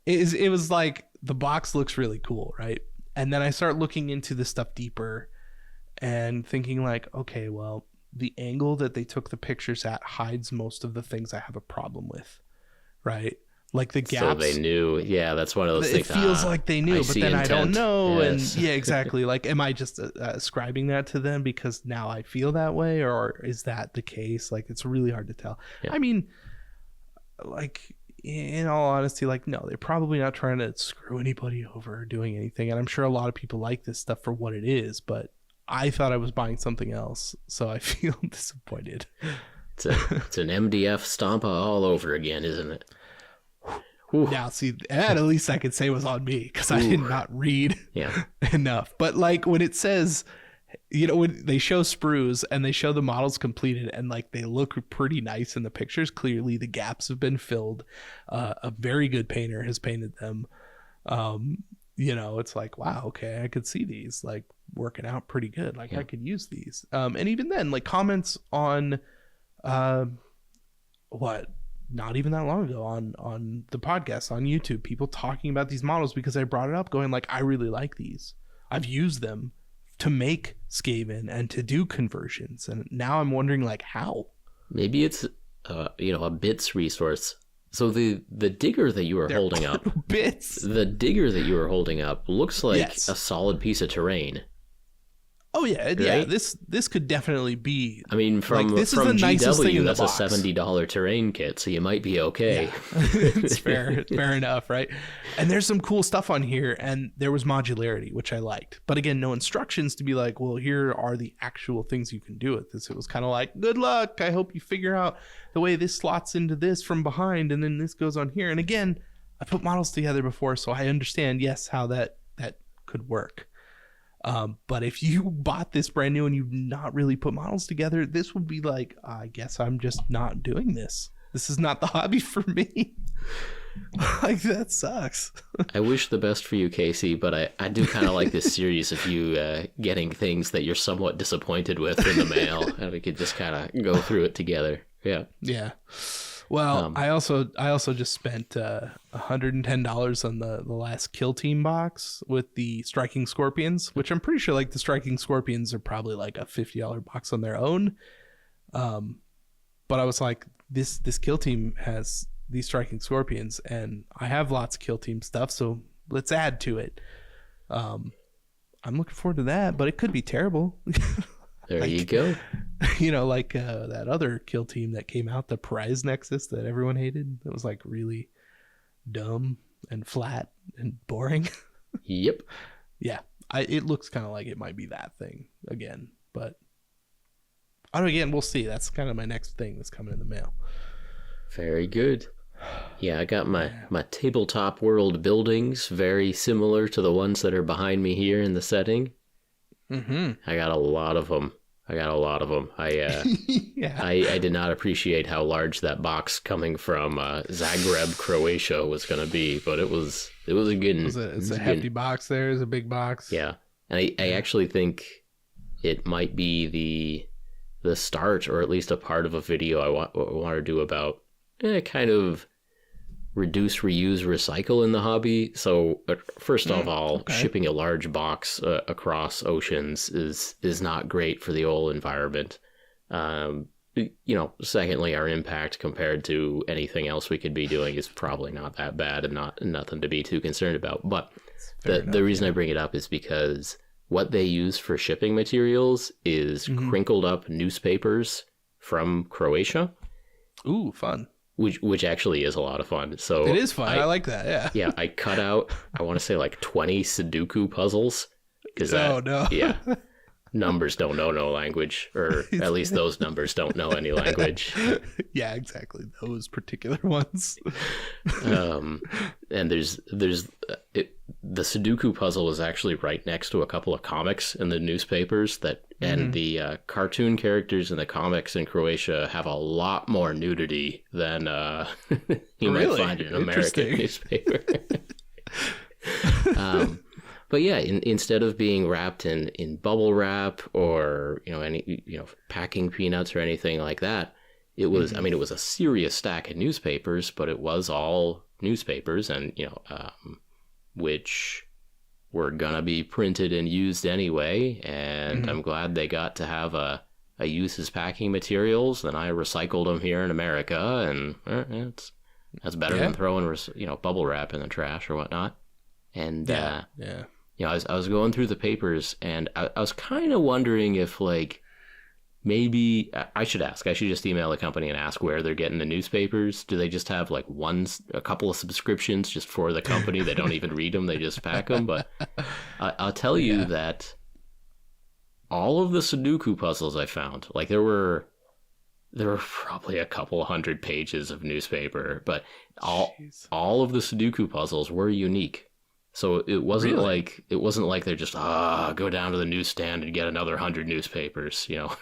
it was the box looks really cool, right? And then I start looking into this stuff deeper and thinking okay, well, the angle that they took the pictures at hides most of the things I have a problem with, right? The gaps. So they knew. Yeah, that's one of those things. It feels like they knew, but then intent. I don't know. Yes. And exactly. Am I just ascribing that to them because now I feel that way, or is that the case? It's really hard to tell. Yeah. In all honesty, no, they're probably not trying to screw anybody over or doing anything. And I'm sure a lot of people like this stuff for what it is, but I thought I was buying something else, so I feel disappointed. It's an MDF Stompa all over again, isn't it? Ooh. Now, see, that at least I could say was on me, because I did not read enough. But when it says, when they show sprues and they show the models completed and they look pretty nice in the pictures, clearly the gaps have been filled. A very good painter has painted them. It's wow, okay, I could see these working out pretty good. I could use these. And even then, comments on not even that long ago on the podcast on YouTube, people talking about these models because I brought it up, going I really like these. I've used them to make Skaven and to do conversions, and now I'm wondering how. Maybe it's a bits resource. So the digger that you were holding up, the digger that you were holding up looks like a solid piece of terrain. Oh yeah, right? Yeah. This could definitely be. From this from is the nicest thing GW, in the that's box. a $70 terrain kit, so you might be okay. Yeah. It's fair enough, right? And there's some cool stuff on here, and there was modularity, which I liked. But again, no instructions to be well, here are the actual things you can do with this. It was kind of good luck. I hope you figure out the way this slots into this from behind, and then this goes on here. And again, I put models together before, so I understand how that could work. But if you bought this brand new and you've not really put models together, this would be I guess I'm just not doing this. This is not the hobby for me. Like, that sucks. I wish the best for you, Casey, but I do kind of like this series of you getting things that you're somewhat disappointed with in the mail, and we could just kind of go through it together. Yeah. Yeah. Well, I also just spent $110 on the last Kill Team box with the Striking Scorpions, which I'm pretty sure like the Striking Scorpions are probably like a $50 box on their own. But I was like, this Kill Team has these Striking Scorpions, and I have lots of Kill Team stuff, so let's add to it. I'm looking forward to that, but it could be terrible. There you go. You know, like that other Kill Team that came out, the Prize Nexus that everyone hated. That was like really dumb and flat and boring. Yep. Yeah, it looks kind of like it might be that thing again, but I don't know, again, we'll see. That's kind of my next thing that's coming in the mail. Very good. Yeah, I got my tabletop world buildings, very similar to the ones that are behind me here in the setting. Mm-hmm. I got a lot of them. Yeah. I did not appreciate how large that box coming from Zagreb, Croatia was going to be, but it was a good. It's a hefty box. There is a big box. Yeah, and I actually think it might be the start, or at least a part of a video I want to do about kind of reduce, reuse, recycle in the hobby. So first of all, shipping a large box across oceans is not great for the whole environment. Secondly, our impact compared to anything else we could be doing is probably not that bad and nothing to be too concerned about. But the reason I bring it up is because what they use for shipping materials is crinkled up newspapers from Croatia. Ooh, fun. Which actually is a lot of fun. So it is fun. I like that. Yeah. Yeah, I cut out, I want to say like 20 Sudoku puzzles. No. Yeah. Numbers don't know no language, or at least those numbers don't know any language. Yeah, exactly. Those particular ones. And there's the Sudoku puzzle is actually right next to a couple of comics in the newspapers and the cartoon characters in the comics in Croatia have a lot more nudity than you might find in an American newspaper. But yeah, instead of being wrapped in bubble wrap or packing peanuts or anything like that, it was it was a serious stack of newspapers, but it was all newspapers, and which were gonna be printed and used anyway. And I'm glad they got to have a use as packing materials. And I recycled them here in America, and that's better than throwing bubble wrap in the trash or whatnot. And I was going through the papers, and I was kind of wondering if maybe I should just email the company and ask where they're getting the newspapers. Do they just have a couple of subscriptions just for the company? They don't even read them, they just pack them. But I'll tell you that all of the Sudoku puzzles I found, there were probably a couple 100 pages of newspaper, but all of the Sudoku puzzles were unique. So it wasn't like they're just go down to the newsstand and get another 100 newspapers, Yeah,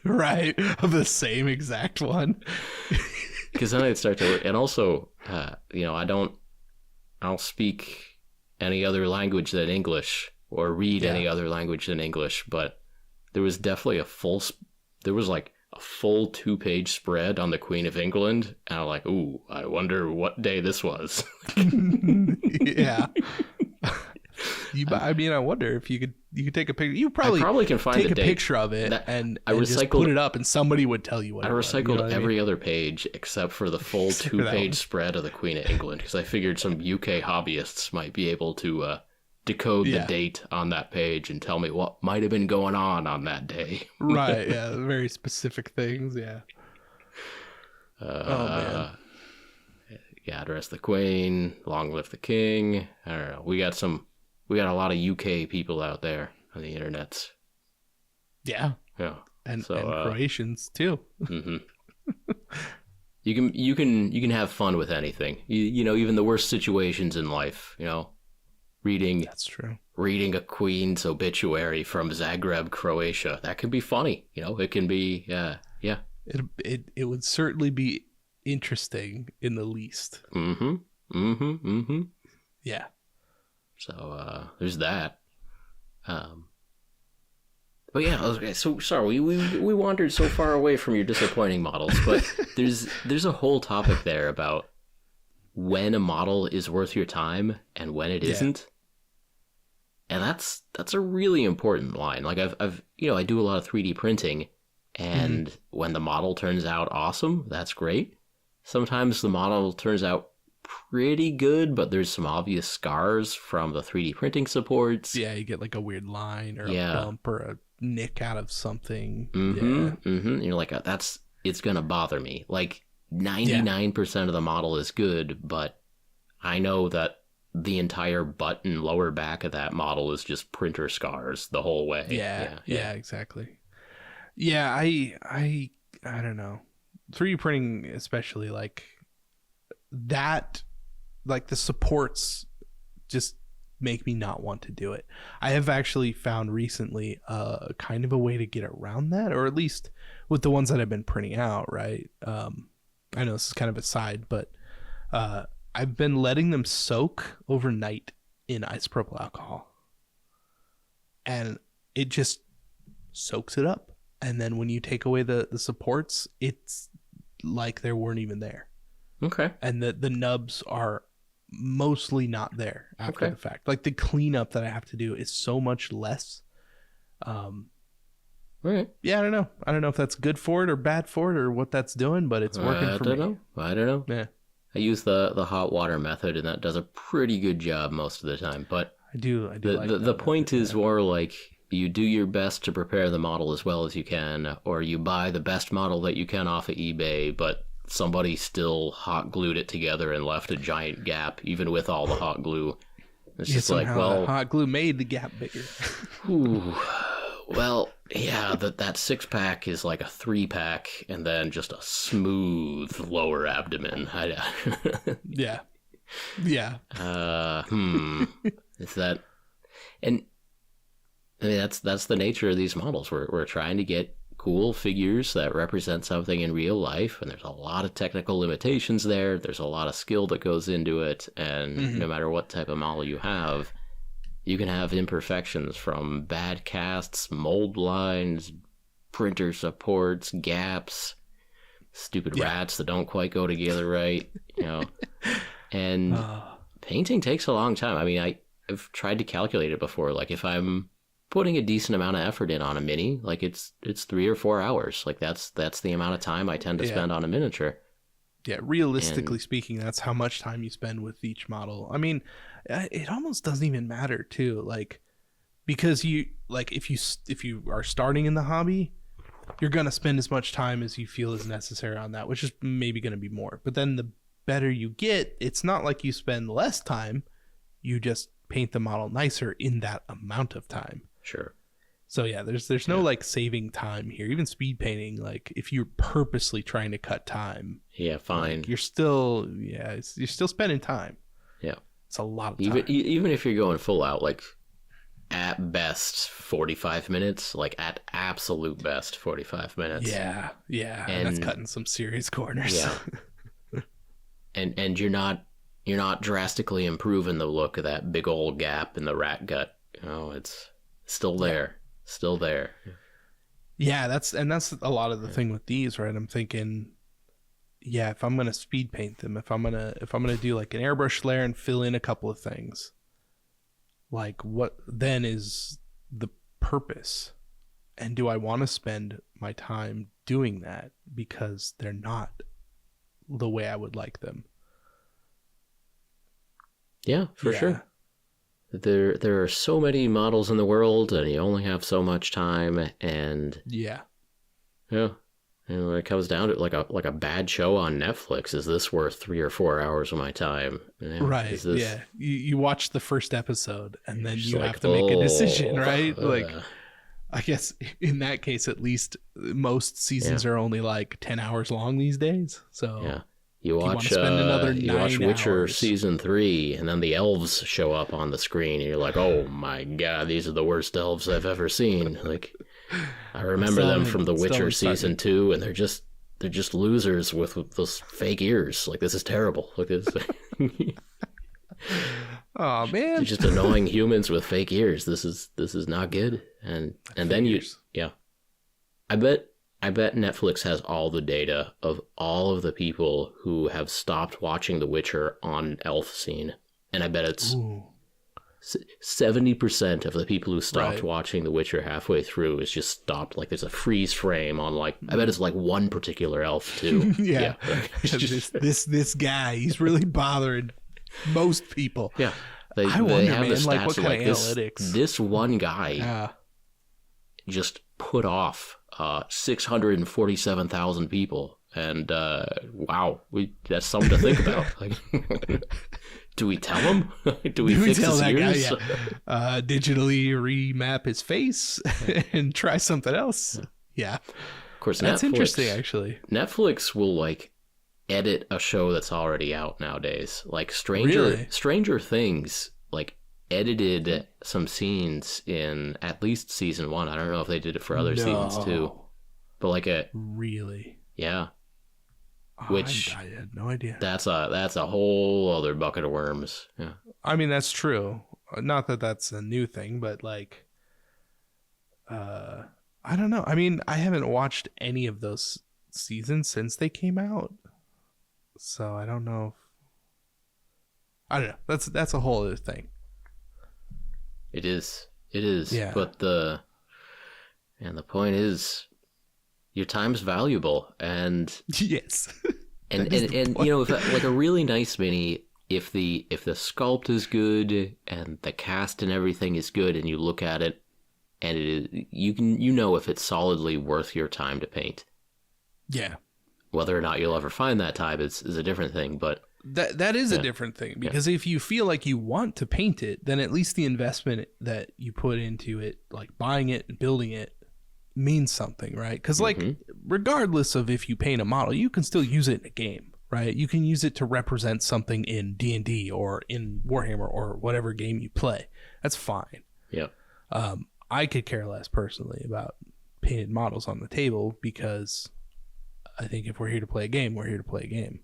right, of the same exact one. Because then I'd start to, and also, I don't speak any other language than English or read any other language than English, but there was definitely a full 2-page spread on the Queen of England, and I'm like, ooh, I wonder what day this was. Yeah. I wonder if you could take a picture. You probably can find take a picture of it and just put it up, and somebody would tell you what. I recycled every other page except for the full 2-page spread of the Queen of England, because I figured some UK hobbyists might be able to decode the date on that page and tell me what might have been going on that day. Right, yeah, very specific things, yeah. Man. God rest the Queen, long live the King. I don't know. We got a lot of UK people out there on the internets. Yeah. Yeah. And Croatians too. Mm-hmm. You can have fun with anything. Even the worst situations in life, That's true. Reading a queen's obituary from Zagreb, Croatia. That could be funny. It can be, yeah. It would certainly be interesting in the least. Yeah. So there's that. But yeah, okay, so sorry, we wandered so far away from your disappointing models, but there's a whole topic there about when a model is worth your time and when it isn't. And that's a really important line. Like I've I do a lot of 3D printing, and when the model turns out awesome, that's great. Sometimes the model turns out pretty good, but there's some obvious scars from the 3D printing supports. Yeah, you get like a weird line or a bump or a nick out of something. You're like, it's gonna bother me. Like 99% of the model is good, but I know that the entire butt and lower back of that model is just printer scars the whole way. Yeah, exactly. Yeah, I don't know. 3D printing, especially, like that, like the supports just make me not want to do it. I have actually found recently kind of a way to get around that, or at least with the ones that I've been printing out, right? I know this is kind of a side, but I've been letting them soak overnight in isopropyl alcohol, and it just soaks it up. And then when you take away the supports, it's like they weren't even there. Okay. And the nubs are mostly not there after the fact. Like the cleanup that I have to do is so much less. Right. Yeah, I don't know if that's good for it or bad for it or what that's doing, but it's working for me. I don't know. Yeah. I use the hot water method, and that does a pretty good job most of the time. But I do like the point is more like you do your best to prepare the model as well as you can, or you buy the best model that you can off of eBay, but somebody still hot glued it together and left a giant gap, even with all the hot glue. It's just like, well, hot glue made the gap bigger. Ooh, well, yeah, that 6-pack is like a 3-pack, and then just a smooth lower abdomen. Yeah. Is that, and I mean that's the nature of these models. We're trying to get cool figures that represent something in real life, and there's a lot of technical limitations there. There's a lot of skill that goes into it, and no matter what type of model you have, you can have imperfections from bad casts, mold lines, printer supports, gaps, stupid rats that don't quite go together right, And painting takes a long time. I mean, I've tried to calculate it before. Like if I'm putting a decent amount of effort in on a mini, like it's 3 or 4 hours. Like that's the amount of time I tend to spend on a miniature. Yeah, realistically speaking, that's how much time you spend with each model. I mean, it almost doesn't even matter too, like because you like if you are starting in the hobby, you're gonna spend as much time as you feel is necessary on that, which is maybe gonna be more. But then the better you get, it's not like you spend less time. You just paint the model nicer in that amount of time. Sure. So yeah, there's no like saving time here. Even speed painting, like if you're purposely trying to cut time, fine. Like, you're still spending time. Yeah, it's a lot of time. Even if you're going full out, like at best 45 minutes, like at absolute best 45 minutes. Yeah, and that's cutting some serious corners. Yeah, and you're not drastically improving the look of that big old gap in the rat gut. It's still there. Still there. Yeah, that's a lot of the thing with these, right? I'm thinking, yeah, if I'm gonna speed paint them, if I'm gonna do like an airbrush layer and fill in a couple of things, like what then is the purpose? And do I want to spend my time doing that because they're not the way I would like them? Yeah, for sure. There are so many models in the world, and you only have so much time, and when it comes down to it, like a bad show on Netflix, is this worth 3 or 4 hours of my time? Right. Yeah. You watch the first episode, and then you have to make a decision, right? Like, I guess in that case, at least most seasons are only like 10 hours long these days. So yeah. You watch Witcher hours. season 3, and then the elves show up on the screen, and you're like, "Oh my god, these are the worst elves I've ever seen!" Like, I remember them from the Witcher season 2, and they're just losers with those fake ears. Like, this is terrible. Like this. Oh man, They're just annoying humans with fake ears. This is not good. And then I bet Netflix has all the data of all of the people who have stopped watching The Witcher on Elf Scene, and I bet it's 70% of the people who stopped watching The Witcher halfway through is just stopped. Like, there's a freeze frame on, like, I bet it's like one particular elf too. Yeah. This guy, he's really bothering most people. Yeah. I wonder, man, like, what kind of analytics? This one guy just put off 647,000 people, and wow, that's something to think about. Like, do we tell him? Do we fix his ears? Guy, digitally remap his face and try something else? Yeah. Of course, that's interesting, actually. Netflix will, like, edit a show that's already out nowadays. Like, Stranger Things, like, edited some scenes in at least season 1. I don't know if they did it for other seasons too. But like really? Yeah. Which I had no idea. That's a whole other bucket of worms. Yeah. I mean, that's true. Not that that's a new thing, but like, I don't know. I mean, I haven't watched any of those seasons since they came out, so I don't know. I don't know. That's a whole other thing. It is. Yeah. But the point is, your time's valuable, and yes. and you know, if like a really nice mini, if the sculpt is good and the cast and everything is good, and you look at it, and it is, you know if it's solidly worth your time to paint. Yeah. Whether or not you'll ever find that time is a different thing, but that is a different thing, because if you feel like you want to paint it, then at least the investment that you put into it, like buying it and building it, means something, right? Because like, regardless of if you paint a model, you can still use it in a game, right? You can use it to represent something in D&D or in Warhammer or whatever game you play. That's fine. Yeah. I could care less personally about painted models on the table, because I think if we're here to play a game, we're here to play a game.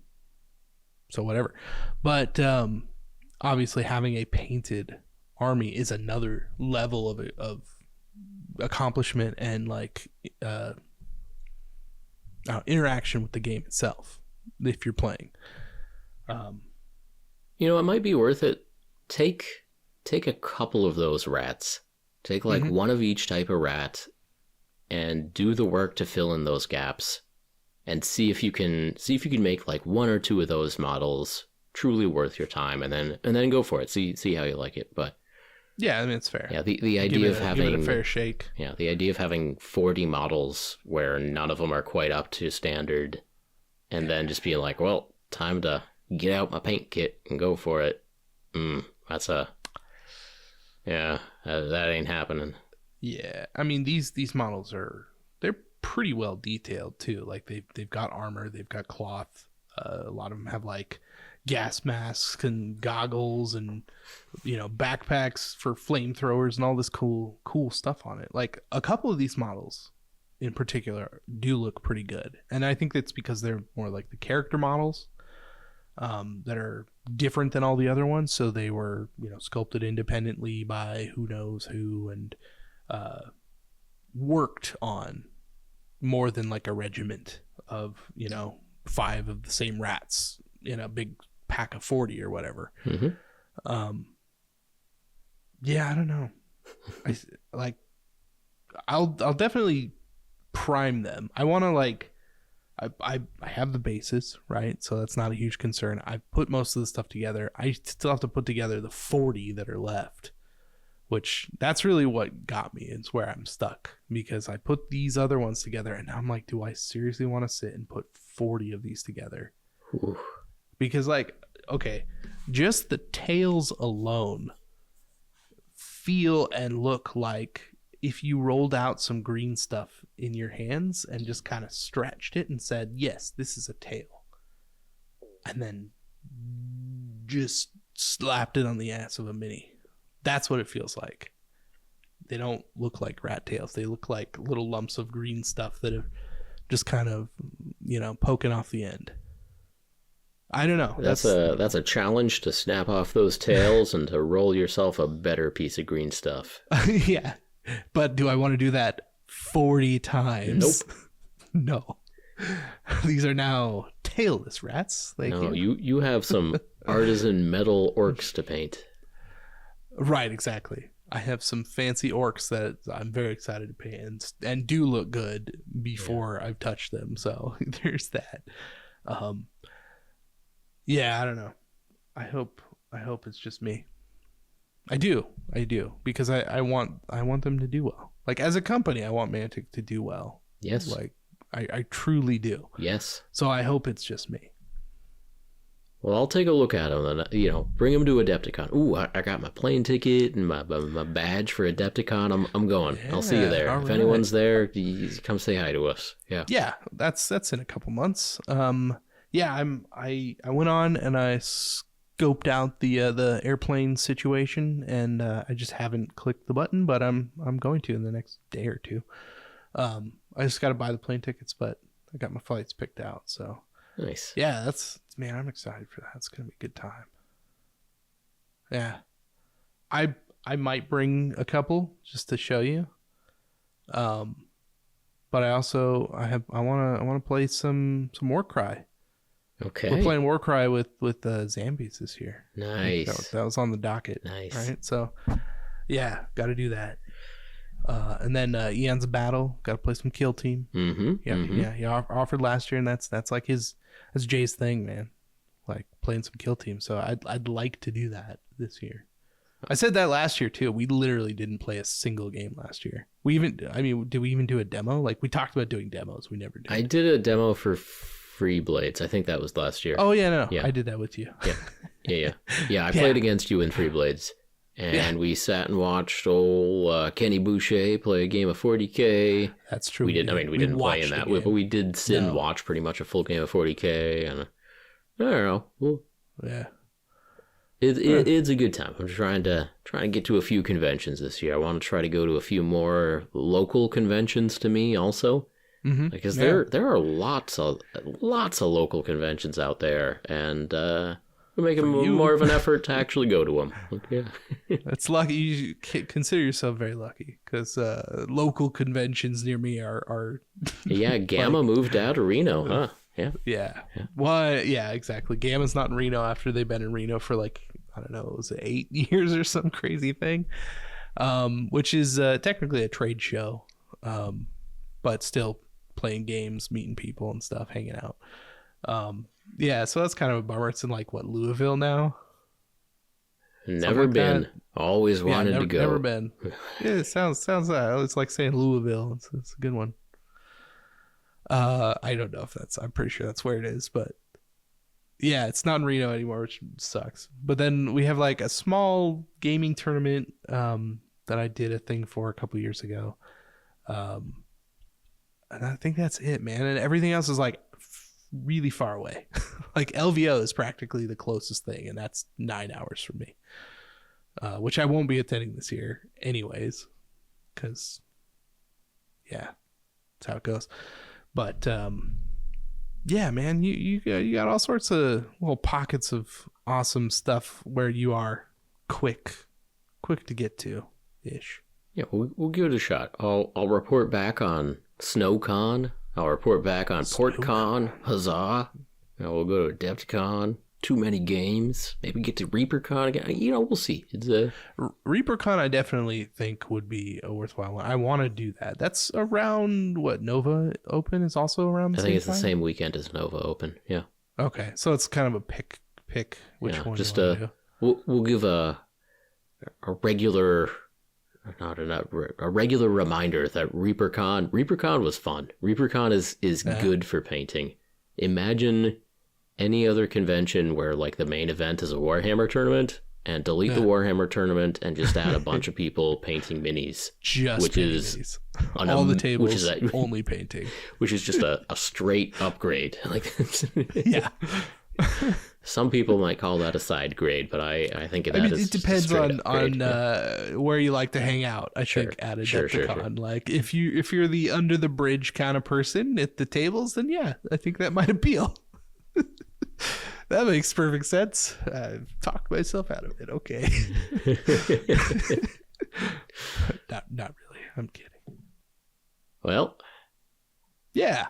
So whatever. But obviously having a painted army is another level of accomplishment and like interaction with the game itself if you're playing. You know, it might be worth it. Take a couple of those rats. Take like one of each type of rat and do the work to fill in those gaps. And see if you can make like one or two of those models truly worth your time, and then go for it. See how you like it. But yeah, I mean, it's fair. Yeah, the idea of having give it a fair shake. Yeah, the idea of having 40 models where none of them are quite up to standard, and then just being like, well, time to get out my paint kit and go for it. That ain't happening. Yeah, I mean, these models they're pretty well detailed too. Like they've got armor, they've got cloth. A lot of them have like gas masks and goggles and, you know, backpacks for flamethrowers and all this cool stuff on it. Like a couple of these models in particular do look pretty good, and I think that's because they're more like the character models that are different than all the other ones. So they were, you know, sculpted independently by who knows who, and worked on more than like a regiment of, you know, 5 of the same rats in a big pack of 40 or whatever. Yeah, I don't know. I'll definitely prime them. I want to like, I have the basis, right? So that's not a huge concern. I put most of the stuff together. I still have to put together the 40 that are left, which that's really what got me. It's where I'm stuck, because I put these other ones together and now I'm like, do I seriously want to sit and put 40 of these together? Oof. Because like, okay, just the tails alone feel and look like if you rolled out some green stuff in your hands and just kind of stretched it and said, yes, this is a tail, and then just slapped it on the ass of a mini. That's what it feels like. They don't look like rat tails. They look like little lumps of green stuff that have just kind of, poking off the end. I don't know. That's a challenge to snap off those tails and to roll yourself a better piece of green stuff. Yeah. But do I want to do that 40 times? Nope. No. These are now tailless rats. You have some artisan metal orcs to paint. Right, exactly. I have some fancy orcs that I'm very excited to paint and do look good before I've touched them. So there's that. Yeah, I don't know. I hope it's just me. I do because I want them to do well. Like, as a company, I want Mantic to do well. Yes. Like, I truly do. Yes. So I hope it's just me. Well, I'll take a look at them and, bring them to Adepticon. Ooh, I got my plane ticket and my badge for Adepticon. I'm going. Yeah, I'll see you there. If anyone's there, you come say hi to us. Yeah. Yeah, that's in a couple months. Yeah, I went on and I scoped out the airplane situation, and I just haven't clicked the button, but I'm going to in the next day or two. I just got to buy the plane tickets, but I got my flights picked out. So nice. Yeah, man, I'm excited for that. It's gonna be a good time. Yeah, I might bring a couple just to show you. But I want to play some Warcry. Okay. We're playing Warcry with Zombies this year. Nice. That was on the docket. Nice. Right. So, yeah, got to do that. And then Ian's Battle. Got to play some Kill Team. Mm-hmm. Yeah. Mm-hmm. Yeah. He offered last year, and that's like that's Jay's thing, man. Like playing some Kill Team. So I'd like to do that this year. I said that last year too. We literally didn't play a single game last year. Did we even do a demo? Like, we talked about doing demos. We never did. I did a demo for Free Blades. I think that was last year. Oh yeah, no. Yeah. I did that with you. Yeah. I played against you in Free Blades, and we sat and watched old Kenny Boucher play a game of 40K. That's true. We didn't play in that, but we did sit and watch pretty much a full game of 40K, and I don't know. Well, yeah. It's a good time. I'm trying to get to a few conventions this year. I want to try to go to a few more local conventions to me also. Mm-hmm. Because there are lots of local conventions out there, and we're making more of an effort to actually go to them. Yeah, that's lucky. You consider yourself very lucky, because local conventions near me are yeah. Gamma moved out of Reno, huh? Yeah. Well, yeah, exactly. Gamma's not in Reno after they've been in Reno for was it 8 years or some crazy thing, which is technically a trade show, but still playing games, meeting people and stuff, hanging out. Yeah, so that's kind of a bummer. It's in Louisville now. Never been. Always wanted to go. Never been. Yeah, it sounds it's like saying Louisville. It's a good one. I don't know if I'm pretty sure that's where it is, but yeah, it's not in Reno anymore, which sucks. But then we have a small gaming tournament that I did a thing for a couple years ago. And I think that's it, man. And everything else is really far away. LVO is practically the closest thing, and that's 9 hours from me, which I won't be attending this year anyways, because yeah, that's how it goes. But yeah, man, you got all sorts of little pockets of awesome stuff where you are quick to get to ish. Yeah, we'll give it a shot. I'll report back on SnowCon. I'll report back on PortCon. Huzzah! We'll go to Adepticon. Too many games. Maybe get to ReaperCon again. We'll see. It's ReaperCon, I definitely think would be a worthwhile one. I want to do that. That's around Nova Open is also around the same time? I think it's the same weekend as Nova Open. Yeah. Okay, so it's kind of a pick which one just you want to do. We'll give a regular reminder that ReaperCon was fun. ReaperCon is good for painting. Imagine any other convention where the main event is a Warhammer tournament, and delete the Warhammer tournament and just add a bunch of people painting minis. Minis. All the tables, only painting. Which is just a straight upgrade. Yeah. Some people might call that a side grade, but I think that is it depends on where you like to hang out. I think at a Adepticon. Like if you're the under the bridge kind of person at the tables, then yeah, I think that might appeal. That makes perfect sense. I've talked myself out of it. Okay. Not really. I'm kidding. Well. Yeah.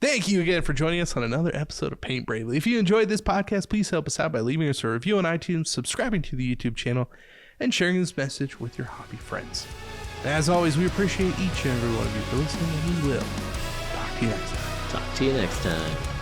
Thank you again for joining us on another episode of Paint Bravely. If you enjoyed this podcast, please help us out by leaving us a review on iTunes, subscribing to the YouTube channel, and sharing this message with your hobby friends. As always, we appreciate each and every one of you for listening, and we will talk to you next time. Talk to you next time.